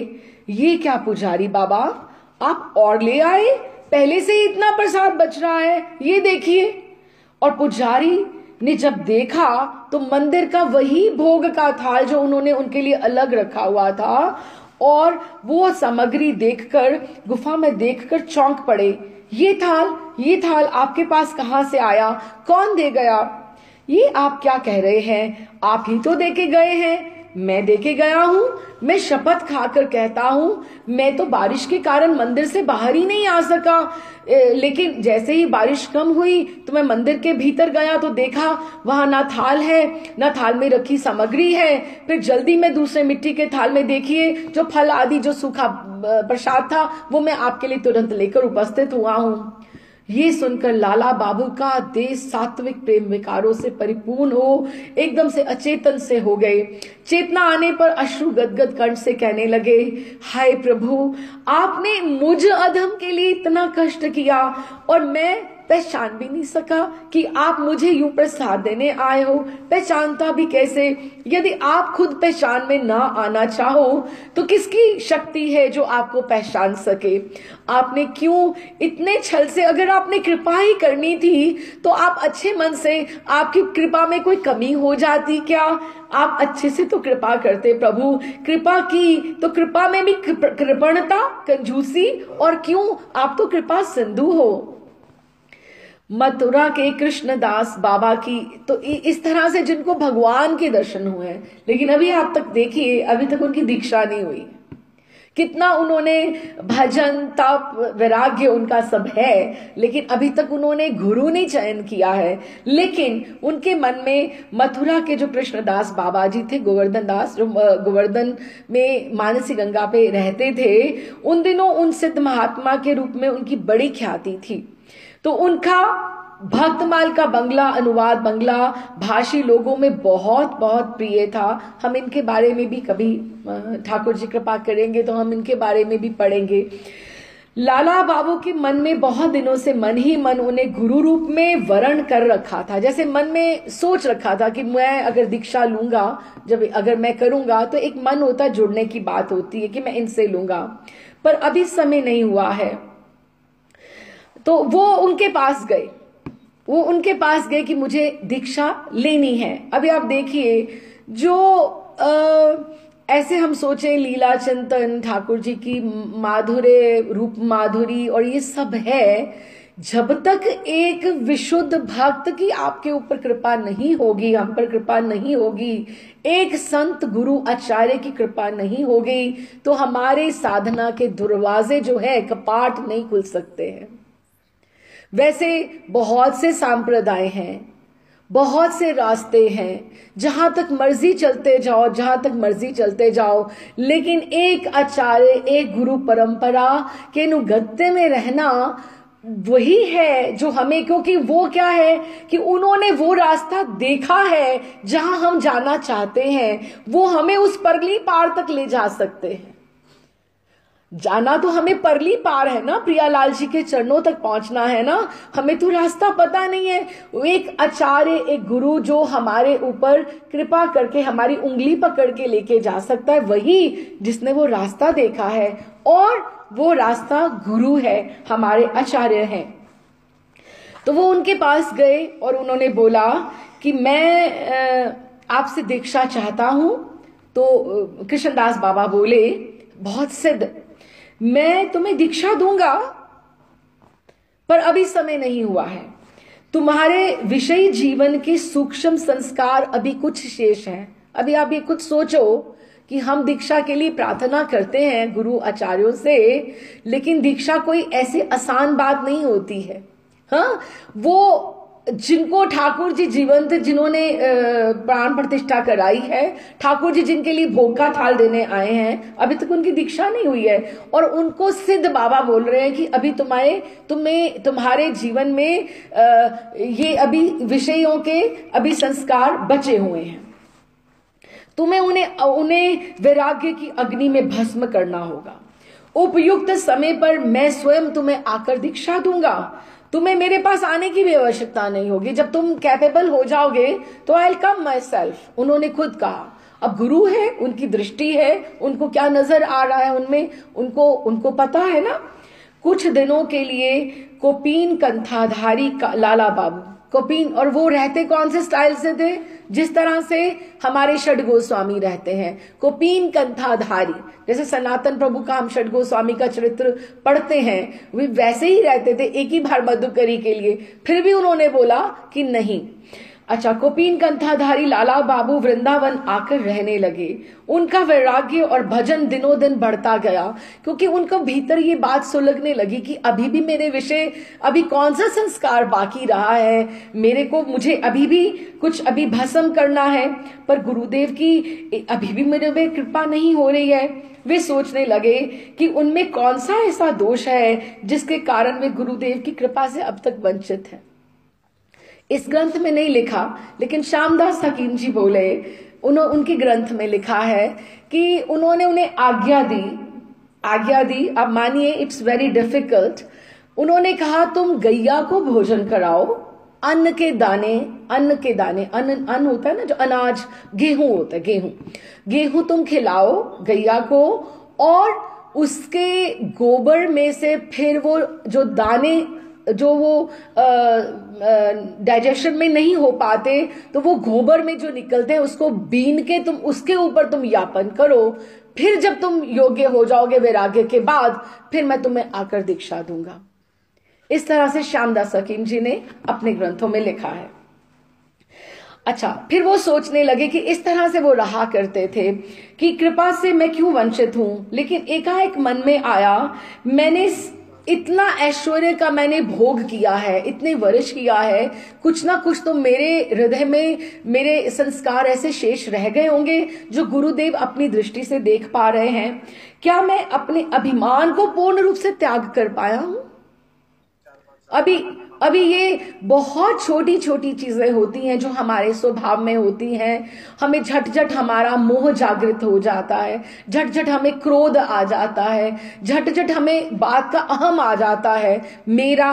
ये क्या पुजारी बाबा, आप और ले आए, पहले से ही इतना प्रसाद बच रहा है, ये देखिए। और पुजारी ने जब देखा तो मंदिर का वही भोग का थाल जो उन्होंने उनके लिए अलग रखा हुआ था, और वो सामग्री देखकर, गुफा में देखकर चौंक पड़े। ये थाल आपके पास कहां से आया, कौन दे गया? ये आप क्या कह रहे हैं, आप ही तो दे के गए हैं। मैं देके गया हूं, मैं शपथ खाकर कहता हूं, मैं तो बारिश के कारण मंदिर से बाहर ही नहीं आ सका। लेकिन जैसे ही बारिश कम हुई तो मैं मंदिर के भीतर गया तो देखा वहां ना थाल है, ना थाल में रखी सामग्री है। फिर जल्दी में दूसरे मिट्टी के थाल में देखिए जो फल आदि, जो सूखा प्रसाद था, वो मैं आपके लिए तुरंत लेकर उपस्थित हुआ हूं। ये सुनकर लाला बाबू का देह सात्विक प्रेम विकारों से परिपूर्ण हो एकदम से अचेतन से हो गए। चेतना आने पर अश्रु गदगद कंठ से कहने लगे, हाय प्रभु, आपने मुझ अधम के लिए इतना कष्ट किया और मैं पहचान भी नहीं सका कि आप मुझे यूं प्रसाद देने आए हो। पहचानता भी कैसे? यदि आप खुद पहचान में ना आना चाहो तो किसकी शक्ति है जो आपको पहचान सके? आपने क्यों इतने छल से, अगर आपने कृपा ही करनी थी तो आप अच्छे मन से, आपकी कृपा में कोई कमी हो जाती क्या? आप अच्छे से तो कृपा करते, प्रभु कृपा की तो कृपा में भी कृपणता, कंजूसी, और क्यों, आप तो कृपा सिंधु हो। मथुरा के कृष्णदास बाबा की तो इस तरह से जिनको भगवान के दर्शन हुए हैं, लेकिन अभी आप तक देखिए, अभी तक उनकी दीक्षा नहीं हुई। कितना उन्होंने भजन, तप, वैराग्य उनका सब है, लेकिन अभी तक उन्होंने गुरु नहीं चयन किया है। लेकिन उनके मन में मथुरा के जो कृष्णदास बाबा जी थे, गोवर्धन दास, जो गोवर्धन में मानसी गंगा पे रहते थे, उन दिनों उन सिद्ध महात्मा के रूप में उनकी बड़ी ख्याति थी। तो उनका भक्तमाल का बंगला, अनुवाद बंगला भाषी लोगों में बहुत बहुत प्रिय था। हम इनके बारे में भी कभी ठाकुर जी कृपा करेंगे तो हम इनके बारे में भी पढ़ेंगे। लाला बाबू के मन में बहुत दिनों से मन ही मन उन्हें गुरु रूप में वर्ण कर रखा था। जैसे मन में सोच रखा था कि मैं अगर दीक्षा लूंगा, जब अगर मैं करूंगा तो एक मन होता है, जुड़ने की बात होती है कि मैं इनसे लूंगा, पर अभी समय नहीं हुआ है। तो वो उनके पास गए कि मुझे दीक्षा लेनी है। अभी आप देखिए, जो ऐसे हम सोचे लीला चिंतन, ठाकुर जी की माधुर्य, रूप माधुरी और ये सब है, जब तक एक विशुद्ध भक्त की आपके ऊपर कृपा नहीं होगी, हम पर कृपा नहीं होगी, एक संत गुरु आचार्य की कृपा नहीं होगी, तो हमारे साधना के दरवाजे जो है, कपाट नहीं खुल सकते हैं। वैसे बहुत से संप्रदाय हैं, बहुत से रास्ते हैं, जहां तक मर्जी चलते जाओ, लेकिन एक आचार्य, एक गुरु परंपरा के अनुगत्य में रहना वही है जो हमें, क्योंकि वो क्या है कि उन्होंने वो रास्ता देखा है जहां हम जाना चाहते हैं, वो हमें उस परली पार तक ले जा सकते हैं। जाना तो हमें परली पार है ना, प्रियालाल जी के चरणों तक पहुंचना है ना, हमें तो रास्ता पता नहीं है। एक आचार्य, एक गुरु जो हमारे ऊपर कृपा करके हमारी उंगली पकड़ के लेके जा सकता है, वही जिसने वो रास्ता देखा है, और वो रास्ता गुरु है, हमारे आचार्य हैं। तो वो उनके पास गए और उन्होंने बोला कि मैं आपसे दीक्षा चाहता हूं। तो कृष्णदास बाबा बोले, बहुत सिद्ध, मैं तुम्हें दीक्षा दूंगा, पर अभी समय नहीं हुआ है। तुम्हारे विषयी जीवन के सूक्ष्म संस्कार अभी कुछ शेष हैं। अभी आप ये कुछ सोचो कि हम दीक्षा के लिए प्रार्थना करते हैं गुरु आचार्यों से, लेकिन दीक्षा कोई ऐसे आसान बात नहीं होती है। हाँ, वो जिनको ठाकुर जी जीवंत, जिन्होंने प्राण प्रतिष्ठा कराई है, ठाकुर जी जिनके लिए भोग का थाल देने आए हैं, अभी तक उनकी दीक्षा नहीं हुई है, और उनको सिद्ध बाबा बोल रहे हैं कि अभी तुम्हारे जीवन में ये अभी विषयों के अभी संस्कार बचे हुए हैं, तुम्हें उन्हें वैराग्य की अग्नि में भस्म करना होगा। उपयुक्त समय पर मैं स्वयं तुम्हें आकर दीक्षा दूंगा, तुम्हें मेरे पास आने की भी आवश्यकता नहीं होगी। जब तुम कैपेबल हो जाओगे तो I will come my self, उन्होंने खुद कहा। अब गुरु है, उनकी दृष्टि है, उनको क्या नजर आ रहा है उनमें, उनको पता है ना। कुछ दिनों के लिए कोपीन कंठाधारी लाला बाबू, कोपीन, और वो रहते कौन से स्टाइल से थे, जिस तरह से हमारे षड गोस्वामी रहते हैं, कोपीन कंठाधारी। जैसे सनातन प्रभु का हम षड गोस्वामी का चरित्र पढ़ते हैं, वे वैसे ही रहते थे, एक ही बार मधुकरी के लिए। फिर भी उन्होंने बोला कि नहीं। अच्छा, कोपीन कंठाधारी लाला बाबू वृंदावन आकर रहने लगे। उनका वैराग्य और भजन दिनों दिन बढ़ता गया, क्योंकि उनको भीतर ये बात सुलगने लगी कि अभी भी मेरे विषय, अभी कौन सा संस्कार बाकी रहा है, मुझे अभी भी कुछ अभी भस्म करना है, पर गुरुदेव की अभी भी मेरे पे कृपा नहीं हो रही है। वे सोचने लगे कि उनमें कौन सा ऐसा दोष है जिसके कारण वे गुरुदेव की कृपा से अब तक वंचित हैं। इस ग्रंथ में नहीं लिखा, लेकिन श्यामदास हकीम जी बोले, उनके ग्रंथ में लिखा है कि उन्होंने उन्हें आज्ञा दी। आप मानिए, इट्स वेरी डिफिकल्ट। उन्होंने कहा तुम गैया को भोजन कराओ, अन्न के दाने, अन्न होता है ना जो अनाज, गेहूं होता है, गेहूं तुम खिलाओ गैया को, और उसके गोबर में से फिर वो जो दाने जो वो डाइजेशन में नहीं हो पाते, तो वो गोबर में जो निकलते हैं उसको बीन के तुम उसके ऊपर तुम यापन करो। फिर जब तुम योग्य हो जाओगे वैराग्य के बाद, फिर मैं तुम्हें आकर दीक्षा दूंगा। इस तरह से श्यामदास हकीम जी ने अपने ग्रंथों में लिखा है। अच्छा, फिर वो सोचने लगे कि इस तरह से वो रहा करते थे कि कृपा से मैं क्यों वंचित हूं, लेकिन एकाएक मन में आया, मैंने इतना ऐश्वर्य का मैंने भोग किया है, इतने वर्ष किया है, कुछ ना कुछ तो मेरे हृदय में मेरे संस्कार ऐसे शेष रह गए होंगे जो गुरुदेव अपनी दृष्टि से देख पा रहे हैं। क्या मैं अपने अभिमान को पूर्ण रूप से त्याग कर पाया हूं? अभी ये बहुत छोटी छोटी चीजें होती हैं जो हमारे स्वभाव में होती हैं। हमें झट हमारा मोह जागृत हो जाता है, झट हमें क्रोध आ जाता है, झट हमें बात का अहम आ जाता है। मेरा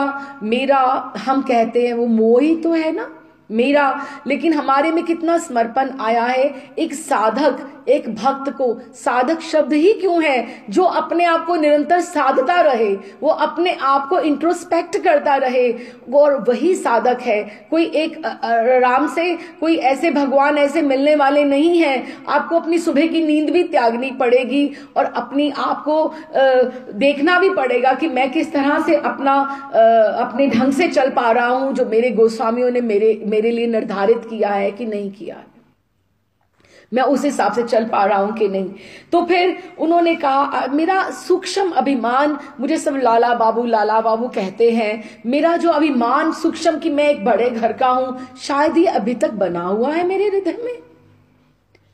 हम कहते हैं, वो मोह ही तो है ना मेरा। लेकिन हमारे में कितना समर्पण आया है। एक साधक, एक भक्त को साधक शब्द ही क्यों है, जो अपने आप को निरंतर साधता रहे, वो अपने आप को इंट्रोस्पेक्ट करता रहे, और वही साधक है। कोई एक आराम से कोई ऐसे भगवान ऐसे मिलने वाले नहीं हैं। आपको अपनी सुबह की नींद भी त्यागनी पड़ेगी और अपनी आप को देखना भी पड़ेगा कि मैं किस तरह से अपने ढंग से चल पा रहा हूं, जो मेरे गोस्वामियों ने मेरे लिए निर्धारित किया है कि नहीं किया है, मैं उस हिसाब से चल पा रहा हूं कि नहीं। तो फिर उन्होंने कहा, मेरा सूक्ष्म अभिमान, मुझे सब लाला बाबू कहते हैं, मेरा जो अभिमान सूक्ष्म कि मैं एक बड़े घर का हूं, शायद ये अभी तक बना हुआ है मेरे हृदय में।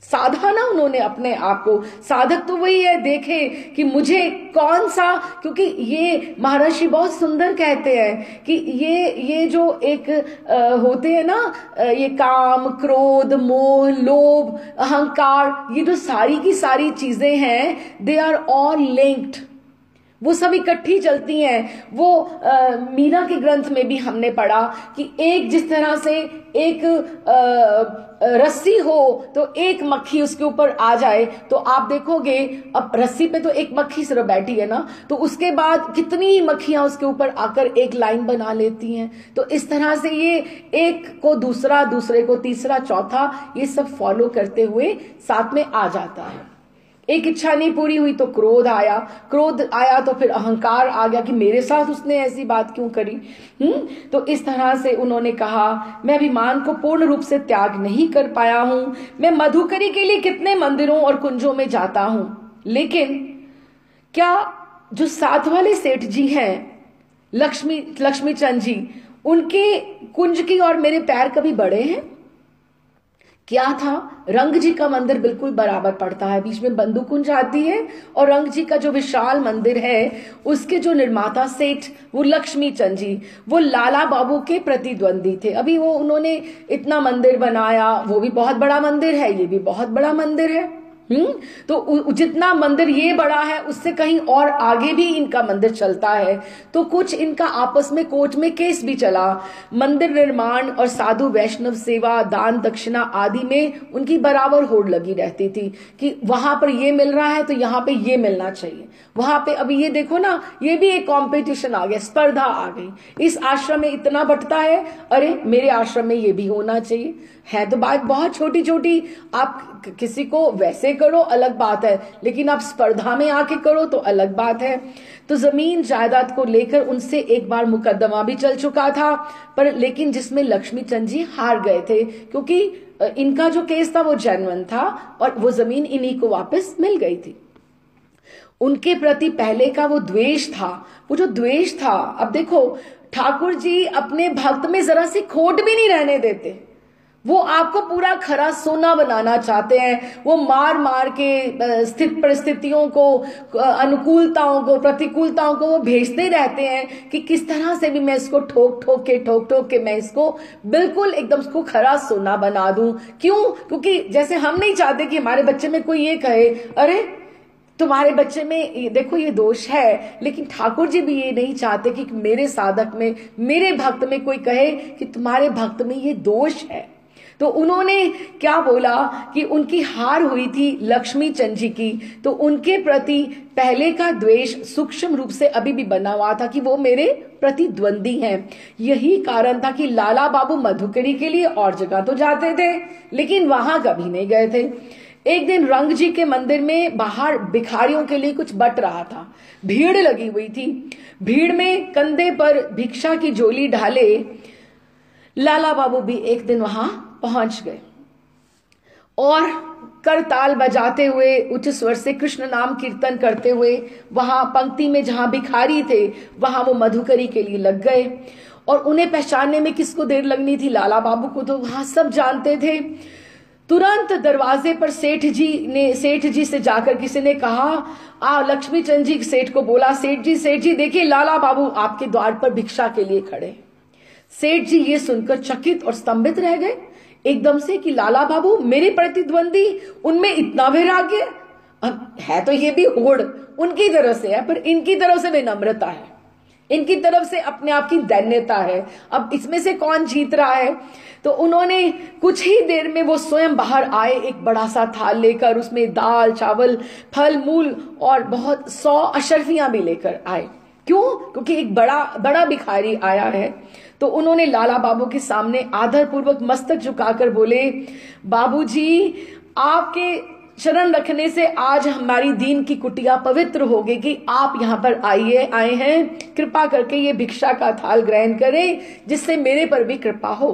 साधा ना उन्होंने अपने आप को, साधक तो वही है, देखे कि मुझे कौन सा, क्योंकि ये महर्षि बहुत सुंदर कहते हैं कि ये जो एक होते हैं ना, ये काम, क्रोध, मोह, लोभ, अहंकार, ये जो सारी की सारी चीजें हैं, दे आर ऑल लिंक्ड, वो सब इकट्ठी चलती हैं। वो मीरा के ग्रंथ में भी हमने पढ़ा कि एक जिस तरह से एक रस्सी हो तो एक मक्खी उसके ऊपर आ जाए, तो आप देखोगे अब रस्सी पे तो एक मक्खी सिर्फ बैठी है ना, तो उसके बाद कितनी ही मक्खियां उसके ऊपर आकर एक लाइन बना लेती हैं। तो इस तरह से ये एक को दूसरा, दूसरे को तीसरा, चौथा, ये सब फॉलो करते हुए साथ में आ जाता है। एक इच्छा नहीं पूरी हुई तो क्रोध आया तो फिर अहंकार आ गया कि मेरे साथ उसने ऐसी बात क्यों करी। तो इस तरह से उन्होंने कहा, मैं अभिमान को पूर्ण रूप से त्याग नहीं कर पाया हूं। मैं मधुकरी के लिए कितने मंदिरों और कुंजों में जाता हूं, लेकिन क्या जो साथ वाले सेठ जी हैं, लक्ष्मी चंद जी, उनके कुंज की और मेरे पैर कभी बढ़े हैं? क्या था, रंग जी का मंदिर बिल्कुल बराबर पड़ता है, बीच में बंदू कुंज आती है, और रंग जी का जो विशाल मंदिर है, उसके जो निर्माता सेठ वो लक्ष्मी चंद जी, वो लाला बाबू के प्रतिद्वंदी थे। अभी वो उन्होंने इतना मंदिर बनाया, वो भी बहुत बड़ा मंदिर है, ये भी बहुत बड़ा मंदिर है। तो जितना मंदिर ये बड़ा है, उससे कहीं और आगे भी इनका मंदिर चलता है। तो कुछ इनका आपस में कोर्ट में केस भी चला। मंदिर निर्माण और साधु वैष्णव सेवा, दान दक्षिणा आदि में उनकी बराबर होड़ लगी रहती थी कि वहां पर ये मिल रहा है तो यहाँ पे ये मिलना चाहिए, वहां पे। अभी ये देखो ना, ये भी एक कंपटीशन आ गया, स्पर्धा आ गई। इस आश्रम में इतना बंटता है, अरे मेरे आश्रम में ये भी होना चाहिए। है तो बात बहुत छोटी छोटी, आप किसी को वैसे करो अलग बात है, लेकिन आप स्पर्धा में आके करो तो अलग बात है। तो जमीन जायदाद को लेकर उनसे एक बार मुकदमा भी चल चुका था, पर लेकिन जिसमें लक्ष्मी चंद जी हार गए थे, क्योंकि इनका जो केस था वो जेन्युइन था और वो जमीन इन्हीं को वापस मिल गई थी। उनके प्रति पहले का वो द्वेष था, वो जो द्वेष था, अब देखो ठाकुर जी अपने भक्त में जरा सी खोट भी नहीं रहने देते। वो आपको पूरा खरा सोना बनाना चाहते हैं। वो मार मार के स्थित परिस्थितियों को, अनुकूलताओं को, प्रतिकूलताओं को वो भेजते रहते हैं कि किस तरह से भी मैं इसको ठोक ठोक के मैं इसको बिल्कुल एकदम इसको खरा सोना बना दूं। क्यों? क्योंकि जैसे हम नहीं चाहते कि हमारे बच्चे में कोई ये कहे, अरे तुम्हारे बच्चे में देखो ये दोष है, लेकिन ठाकुर जी भी ये नहीं चाहते कि मेरे साधक में, मेरे भक्त में कोई कहे कि तुम्हारे भक्त में ये दोष है। तो उन्होंने क्या बोला कि उनकी हार हुई थी लक्ष्मी चंद जी की, तो उनके प्रति पहले का द्वेष सूक्ष्म रूप से अभी भी बना हुआ था कि वो मेरे प्रतिद्वंदी हैं। यही कारण था कि लाला बाबू मधुकरी के लिए और जगह तो जाते थे, लेकिन वहां कभी नहीं गए थे। एक दिन रंग जी के मंदिर में बाहर भिखारियों के लिए कुछ बट रहा था, भीड़ लगी हुई थी। भीड़ में कंधे पर भिक्षा की झोली ढाले लाला बाबू भी एक दिन वहां पहुंच गए और करताल बजाते हुए उच्च स्वर से कृष्ण नाम कीर्तन करते हुए वहां पंक्ति में जहां भिखारी थे वहां वो मधुकरी के लिए लग गए। और उन्हें पहचानने में किसको देर लगनी थी, लाला बाबू को तो वहां सब जानते थे। तुरंत दरवाजे पर सेठ जी से जाकर किसी ने कहा, लक्ष्मी चंद जी सेठ को बोला, सेठ जी देखिए लाला बाबू आपके द्वार पर भिक्षा के लिए खड़े। सेठ जी ये सुनकर चकित और स्तंभित रह गए एकदम से कि लाला बाबू मेरे प्रतिद्वंदी, उनमें इतना वैराग्य है। तो ये भी होड़ उनकी तरफ से है, पर इनकी तरफ से विनम्रता है, इनकी तरफ से अपने आप की दैन्यता है। अब इसमें से कौन जीत रहा है? तो उन्होंने कुछ ही देर में वो स्वयं बाहर आए एक बड़ा सा थाल लेकर, उसमें दाल चावल फल मूल और बहुत 100 अशर्फियां भी लेकर आए। क्यों? क्योंकि एक बड़ा भिखारी आया है। तो उन्होंने लाला बाबू के सामने आदर पूर्वक मस्तक झुकाकर बोले, बाबूजी आपके शरण रखने से आज हमारी दीन की कुटिया पवित्र होगी कि आप यहाँ पर आए हैं, कृपा करके ये भिक्षा का थाल ग्रहण करें जिससे मेरे पर भी कृपा हो।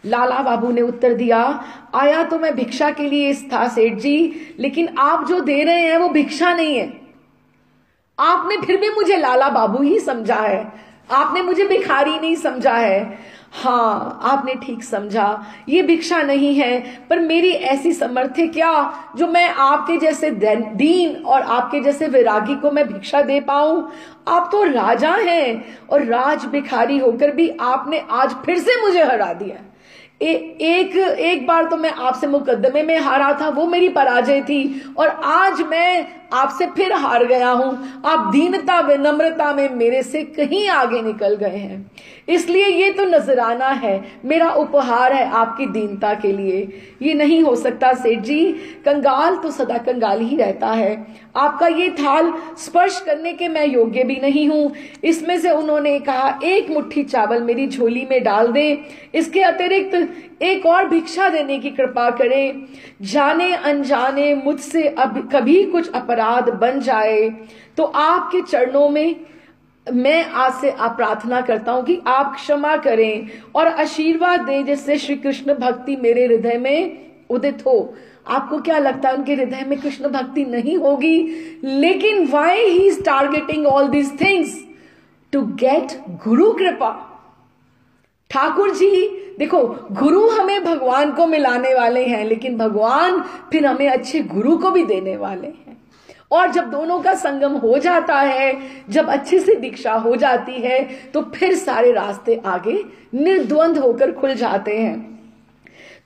लाला बाबू ने उत्तर दिया, आया तो मैं भिक्षा के लिए था सेठ जी, लेकिन आप जो दे रहे हैं वो भिक्षा नहीं है। आपने फिर भी मुझे लाला बाबू ही समझा है, आपने मुझे भिखारी नहीं समझा है। हाँ, आपने ठीक समझा, ये भिक्षा नहीं है, पर मेरी ऐसी समर्थ्य क्या जो मैं आपके जैसे दीन और आपके जैसे वैरागी को मैं भिक्षा दे पाऊं। आप तो राजा हैं और राज भिखारी होकर भी आपने आज फिर से मुझे हरा दिया। एक बार तो मैं आपसे मुकदमे में हारा था, वो मेरी पराजय थी, और आज मैं आपसे फिर हार गया हूं। आप दीनता विनम्रता में मेरे से कहीं आगे निकल गए हैं, इसलिए ये तो नजराना है, मेरा उपहार है आपकी दीनता के लिए। ये नहीं हो सकता सेठ जी, कंगाल तो सदा कंगाल ही रहता है। आपका ये थाल स्पर्श करने के मैं योग्य भी नहीं हूं। इसमें से उन्होंने कहा, एक मुट्ठी चावल मेरी झोली में डाल दें, इसके अतिरिक्त एक और भिक्षा देने की कृपा करें। जाने अनजाने मुझसे अब कभी कुछ अपराध बन जाए तो आपके चरणों में मैं आज से प्रार्थना करता हूं कि आप क्षमा करें और आशीर्वाद दें, जिससे श्री कृष्ण भक्ति मेरे हृदय में उदित हो। आपको क्या लगता है उनके हृदय में कृष्ण भक्ति नहीं होगी? लेकिन why he is targeting all these things? To get गुरु कृपा। ठाकुर जी देखो, गुरु हमें भगवान को मिलाने वाले हैं, लेकिन भगवान फिर हमें अच्छे गुरु को भी देने वाले हैं। और जब दोनों का संगम हो जाता है, जब अच्छे से दीक्षा हो जाती है, तो फिर सारे रास्ते आगे निर्द्वंद होकर खुल जाते हैं।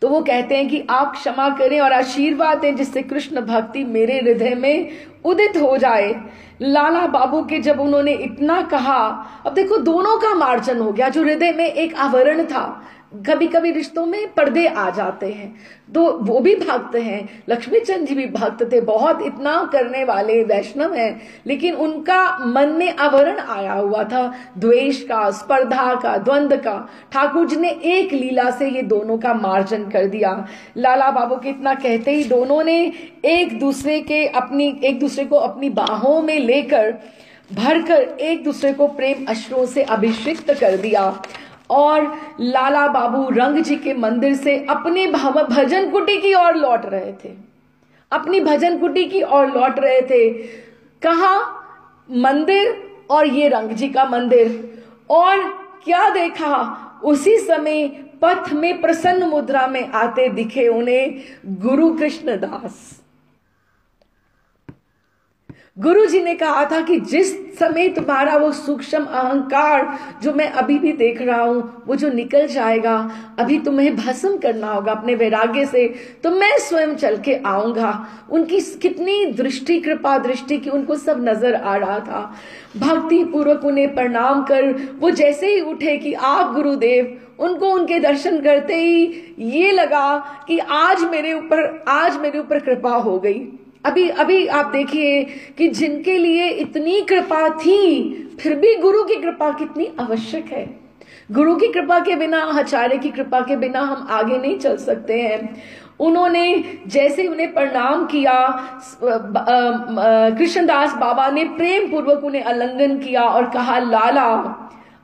तो वो कहते हैं कि आप क्षमा करें और आशीर्वाद दें, जिससे कृष्ण भक्ति मेरे हृदय में उदित हो जाए। लाला बाबू के जब उन्होंने इतना कहा, अब देखो दोनों का मार्जन हो गया। जो हृदय में एक आवरण था, कभी कभी रिश्तों में पर्दे आ जाते हैं, तो वो भी भक्त हैं, लक्ष्मी चंद जी भी भक्त थे, बहुत इतना करने वाले वैष्णव हैं, लेकिन उनका मन में आवरण आया हुआ था द्वेष का, स्पर्धा का, द्वंद्व का। ठाकुर जी ने एक लीला से ये दोनों का मार्जन कर दिया। लाला बाबू के इतना कहते ही दोनों ने एक दूसरे को अपनी बाहों में लेकर भरकर एक दूसरे को प्रेम अश्रुओं से अभिषिक्त कर दिया। और लाला बाबू रंग जी के मंदिर से अपनी भजन कुटी की ओर लौट रहे थे, अपनी भजन कुटी की ओर लौट रहे थे। कहाँ? मंदिर, और ये रंग जी का मंदिर। और क्या देखा? उसी समय पथ में प्रसन्न मुद्रा में आते दिखे उन्हें गुरु कृष्णदास। गुरु जी ने कहा था कि जिस समय तुम्हारा वो सूक्ष्म अहंकार जो मैं अभी भी देख रहा हूं वो जो निकल जाएगा, अभी तुम्हें भस्म करना होगा अपने वैराग्य से, तो मैं स्वयं चल के आऊंगा। उनकी कितनी दृष्टि, कृपा दृष्टि की, उनको सब नजर आ रहा था। भक्ति पूर्वक उन्हें प्रणाम कर वो जैसे ही उठे कि आप गुरुदेव, उनको उनके दर्शन करते ही ये लगा कि आज मेरे ऊपर कृपा हो गई। अभी आप देखिए कि जिनके लिए इतनी कृपा थी, फिर भी गुरु की कृपा कितनी आवश्यक है। गुरु की कृपा के बिना, आचार्य की कृपा के बिना हम आगे नहीं चल सकते हैं। उन्होंने जैसे उन्हें प्रणाम किया, कृष्णदास बाबा ने प्रेम पूर्वक उन्हें आलिंगन किया और कहा, लाला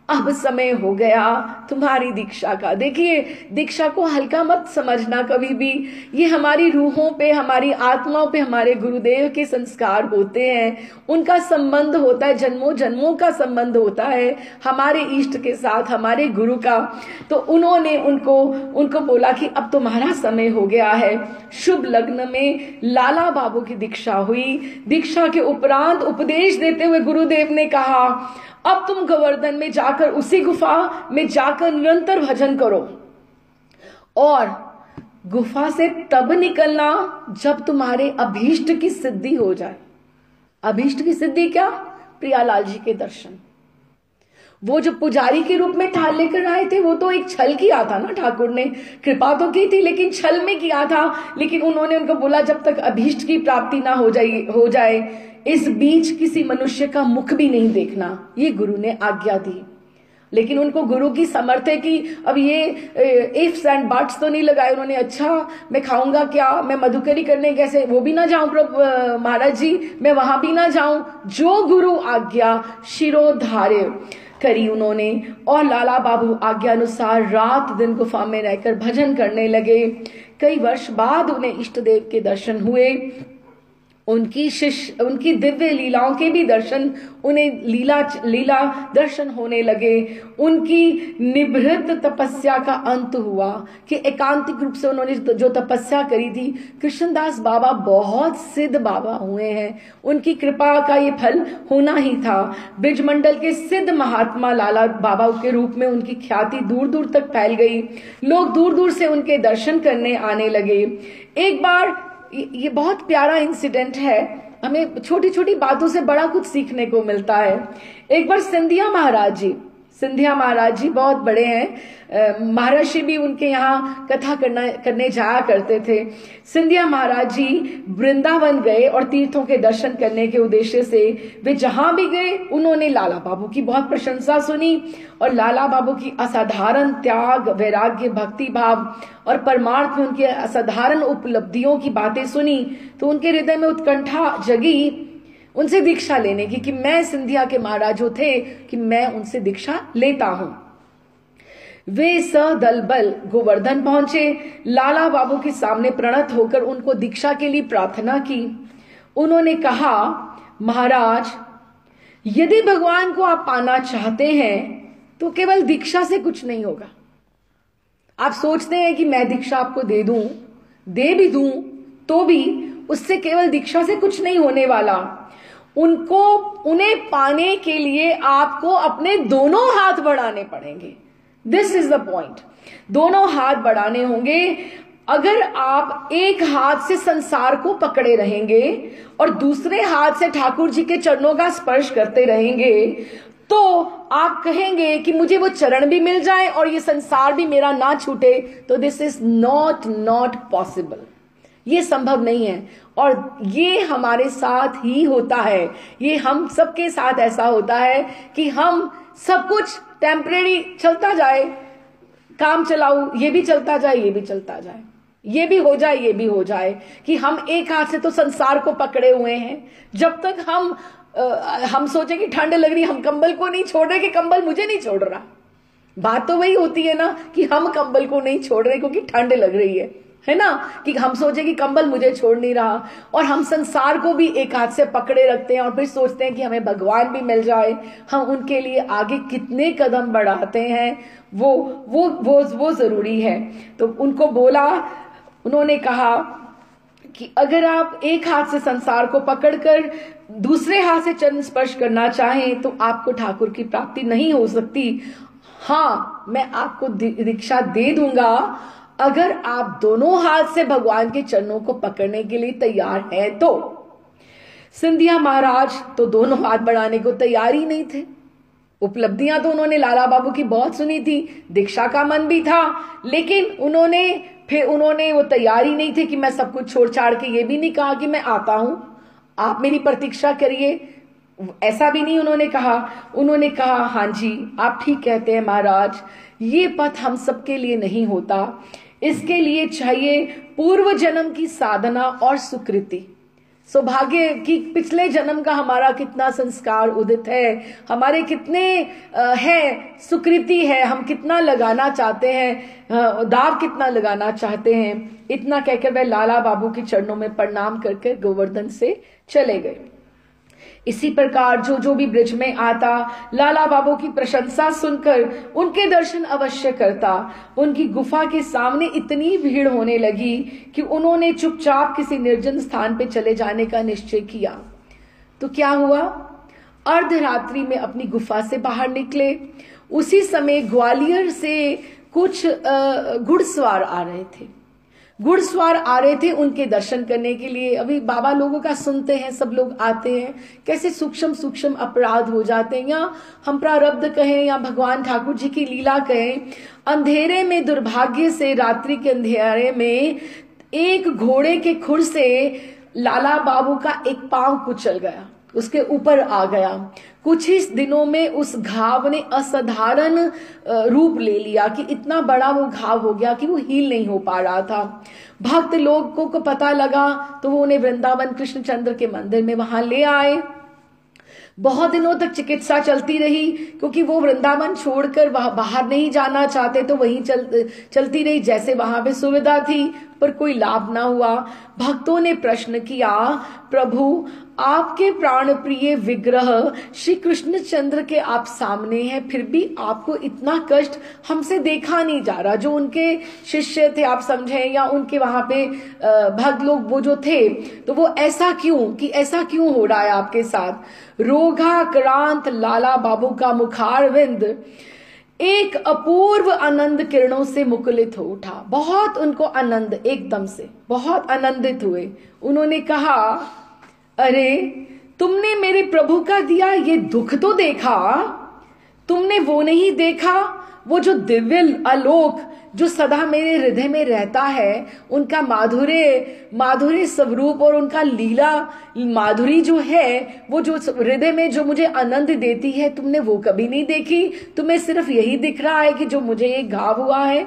अब समय हो गया तुम्हारी दीक्षा का। देखिए, दीक्षा को हल्का मत समझना कभी भी। ये हमारी रूहों पे, हमारी आत्माओं पे हमारे गुरुदेव के संस्कार होते हैं। उनका संबंध होता है, जन्मों जन्मों का संबंध होता है हमारे इष्ट के साथ, हमारे गुरु का। तो उन्होंने उनको बोला कि अब तुम्हारा समय हो गया है। शुभ लग्न में लाला बाबू की दीक्षा हुई। दीक्षा के उपरांत उपदेश देते हुए गुरुदेव ने कहा, अब तुम गोवर्धन में जाकर, उसी गुफा में जाकर निरंतर भजन करो, और गुफा से तब निकलना जब तुम्हारे अभीष्ट की सिद्धि हो जाए। अभीष्ट की सिद्धि क्या? प्रियालाल जी के दर्शन। वो जो पुजारी के रूप में थाल लेकर आए थे, वो तो एक छल किया था ना, ठाकुर ने कृपा तो की थी लेकिन छल में किया था। लेकिन उन्होंने उनको बोला, जब तक अभीष्ट की प्राप्ति ना हो जाए इस बीच किसी मनुष्य का मुख भी नहीं देखना, ये गुरु ने आज्ञा दी। लेकिन उनको गुरु की समर्थ की अब ये इफ्स एंड बट्स तो नहीं लगाए उन्होंने। अच्छा, मैं खाऊंगा क्या, मैं मधुकरी करने कैसे, वो भी ना जाऊं प्रभु महाराज जी, मैं वहां भी ना जाऊं। जो गुरु आज्ञा शिरोधार्य करी उन्होंने, और लाला बाबू आज्ञा अनुसार रात दिन गुफा में रहकर भजन करने लगे। कई वर्ष बाद उन्हें इष्ट देव के दर्शन हुए। उनकी दिव्य लीलाओं के भी दर्शन, उन्हें लीला दर्शन होने लगे। उनकी निभृत तपस्या का अंत हुआ कि एकांतिक रूप से उन्होंने जो तपस्या करी थी, कृष्णदास बाबा बहुत सिद्ध बाबा हुए हैं। उनकी कृपा का ये फल होना ही था। ब्रिजमंडल के सिद्ध महात्मा लाला बाबा के रूप में उनकी ख्याति दूर दूर तक फैल गई। लोग दूर दूर से उनके दर्शन करने आने लगे। एक बार, ये बहुत प्यारा इंसिडेंट है, हमें छोटी छोटी बातों से बड़ा कुछ सीखने को मिलता है। एक बार सिंधिया महाराज जी बहुत बड़े हैं, महर्षि भी उनके यहाँ कथा करने जाया करते थे। सिंधिया महाराज जी वृंदावन गए और तीर्थों के दर्शन करने के उद्देश्य से वे जहां भी गए उन्होंने लाला बाबू की बहुत प्रशंसा सुनी, और लाला बाबू की असाधारण त्याग, वैराग्य, भक्ति भाव और परमार्थ में उनकी असाधारण उपलब्धियों की बातें सुनी। तो उनके हृदय में उत्कंठा जगी उनसे दीक्षा लेने की, कि मैं सिंधिया के महाराज जो थे कि मैं उनसे दीक्षा लेता हूं। वे सदल बल गोवर्धन पहुंचे। लाला बाबू के सामने प्रणत होकर उनको दीक्षा के लिए प्रार्थना की। उन्होंने कहा, महाराज, यदि भगवान को आप पाना चाहते हैं तो केवल दीक्षा से कुछ नहीं होगा। आप सोचते हैं कि मैं दीक्षा आपको दे भी दूं तो भी उससे केवल दीक्षा से कुछ नहीं होने वाला। उन्हें पाने के लिए आपको अपने दोनों हाथ बढ़ाने पड़ेंगे। This is the point. दोनों हाथ बढ़ाने होंगे। अगर आप एक हाथ से संसार को पकड़े रहेंगे और दूसरे हाथ से ठाकुर जी के चरणों का स्पर्श करते रहेंगे, तो आप कहेंगे कि मुझे वो चरण भी मिल जाए और ये संसार भी मेरा ना छूटे, तो दिस इज नॉट पॉसिबल। ये संभव नहीं है। और ये हमारे साथ ही होता है, ये हम सबके साथ ऐसा होता है कि हम सब कुछ टेम्परेरी चलता जाए, काम चलाऊ, ये भी चलता जाए, ये भी चलता जाए, ये भी हो जाए, ये भी हो जाए, कि हम एक हाथ से तो संसार को पकड़े हुए हैं। जब तक हम सोचे कि ठंड लग रही, हम कंबल को नहीं छोड़ रहे कि कंबल मुझे नहीं छोड़ रहा। बात तो वही होती है ना कि हम कंबल को नहीं छोड़ रहे क्योंकि ठंड लग रही है ना, कि हम सोचे कि कंबल मुझे छोड़ नहीं रहा, और हम संसार को भी एक हाथ से पकड़े रखते हैं और फिर सोचते हैं कि हमें भगवान भी मिल जाए। हम उनके लिए आगे कितने कदम बढ़ाते हैं, वो जरूरी है। तो उन्होंने कहा कि अगर आप एक हाथ से संसार को पकड़कर दूसरे हाथ से चरण स्पर्श करना चाहें तो आपको ठाकुर की प्राप्ति नहीं हो सकती। हाँ, मैं आपको दीक्षा दे दूंगा अगर आप दोनों हाथ से भगवान के चरणों को पकड़ने के लिए तैयार हैं तो। सिंधिया महाराज तो दोनों हाथ बढ़ाने को तैयार ही नहीं थे। उपलब्धियां तो उन्होंने लाला बाबू की बहुत सुनी थी, दीक्षा का मन भी था, लेकिन उन्होंने वो तैयार ही नहीं थे कि मैं सब कुछ छोड़ छाड़ के, ये भी नहीं कहा कि मैं आता हूं, आप मेरी प्रतीक्षा करिए, ऐसा भी नहीं उन्होंने कहा। उन्होंने कहा हाँ जी आप ठीक कहते हैं महाराज, ये पथ हम सबके लिए नहीं होता, इसके लिए चाहिए पूर्व जन्म की साधना और सुकृति, सौभाग्य कि पिछले जन्म का हमारा कितना संस्कार उदित है, हमारे कितने है सुकृति है, हम कितना लगाना चाहते हैं, दाव कितना लगाना चाहते हैं। इतना कहकर वह लाला बाबू के चरणों में प्रणाम करके गोवर्धन से चले गए। इसी प्रकार जो भी ब्रिज में आता लाला बाबू की प्रशंसा सुनकर उनके दर्शन अवश्य करता। उनकी गुफा के सामने इतनी भीड़ होने लगी कि उन्होंने चुपचाप किसी निर्जन स्थान पे चले जाने का निश्चय किया। तो क्या हुआ, अर्धरात्रि में अपनी गुफा से बाहर निकले। उसी समय ग्वालियर से कुछ घुड़सवार आ रहे थे। घुड़सवार आ रहे थे उनके दर्शन करने के लिए। अभी बाबा लोगों का सुनते हैं, सब लोग आते हैं, कैसे सूक्ष्म सूक्ष्म अपराध हो जाते हैं, या हम प्रारब्ध कहें या भगवान ठाकुर जी की लीला कहें। अंधेरे में, दुर्भाग्य से रात्रि के अंधेरे में एक घोड़े के खुर से लाला बाबू का एक पांव कुचल गया, उसके ऊपर आ गया। कुछ ही दिनों में उस घाव ने असाधारण रूप ले लिया कि इतना बड़ा वो घाव हो गया कि वो हील नहीं हो पा रहा था। भक्त लोगों को पता लगा तो वो उन्हें वृंदावन कृष्णचंद्र के मंदिर में वहां ले आए। बहुत दिनों तक चिकित्सा चलती रही क्योंकि वो वृंदावन छोड़कर बाहर नहीं जाना चाहते, तो वहीं चलती रही जैसे वहां पे सुविधा थी, पर कोई लाभ ना हुआ। भक्तों ने प्रश्न किया, प्रभु आपके प्राण प्रिय विग्रह श्री कृष्णचंद्र के आप सामने हैं, फिर भी आपको इतना कष्ट हमसे देखा नहीं जा रहा। जो उनके शिष्य थे आप समझें, या उनके वहां पे भक्त लोग वो जो थे, तो वो ऐसा क्यों हो रहा है आपके साथ। रोगाक्रांत लाला बाबू का मुखारविंद एक अपूर्व आनंद किरणों से मुकुलित हो उठा। बहुत उनको आनंद, एकदम से बहुत आनंदित हुए। उन्होंने कहा, अरे तुमने मेरे प्रभु का दिया ये दुख तो देखा, तुमने वो नहीं देखा वो जो दिव्य आलोक जो सदा मेरे हृदय में रहता है, उनका माधुर्य स्वरूप और उनका लीला माधुरी जो है, वो जो हृदय में जो मुझे आनंद देती है, तुमने वो कभी नहीं देखी। तुम्हें सिर्फ यही दिख रहा है कि जो मुझे एक घाव हुआ है।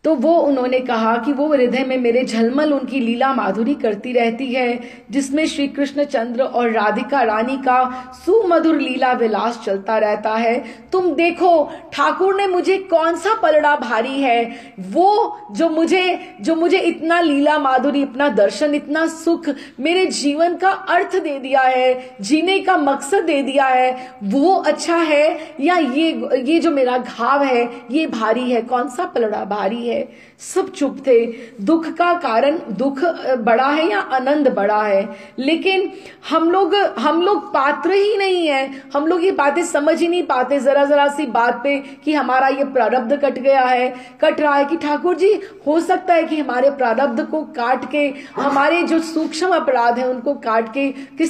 तो वो उन्होंने कहा कि वो हृदय में मेरे झलमल उनकी लीला माधुरी करती रहती है, जिसमें श्री कृष्ण चंद्र और राधिका रानी का सुमधुर लीला विलास चलता रहता है। तुम देखो ठाकुर ने मुझे कौन सा पलड़ा भारी है, वो जो मुझे इतना लीला माधुरी, इतना दर्शन, इतना सुख, मेरे जीवन का अर्थ दे दिया है, जीने का मकसद दे दिया है, वो अच्छा है या ये जो मेरा घाव है ये भारी है, कौन सा पलड़ा भारी है। सब चुप थे। दुख का कारण दुख बड़ा है या आनंद बड़ा है, लेकिन हम लोग पात्र ही नहीं है। हम लोग ये बातें समझ ही नहीं पाते जरा सी बात पे कि हमारा ये प्रारब्ध कट रहा है कि ठाकुर जी हो सकता है कि हमारे प्रारब्ध को काट के, हमारे जो सूक्ष्म अपराध है उनको काट के किस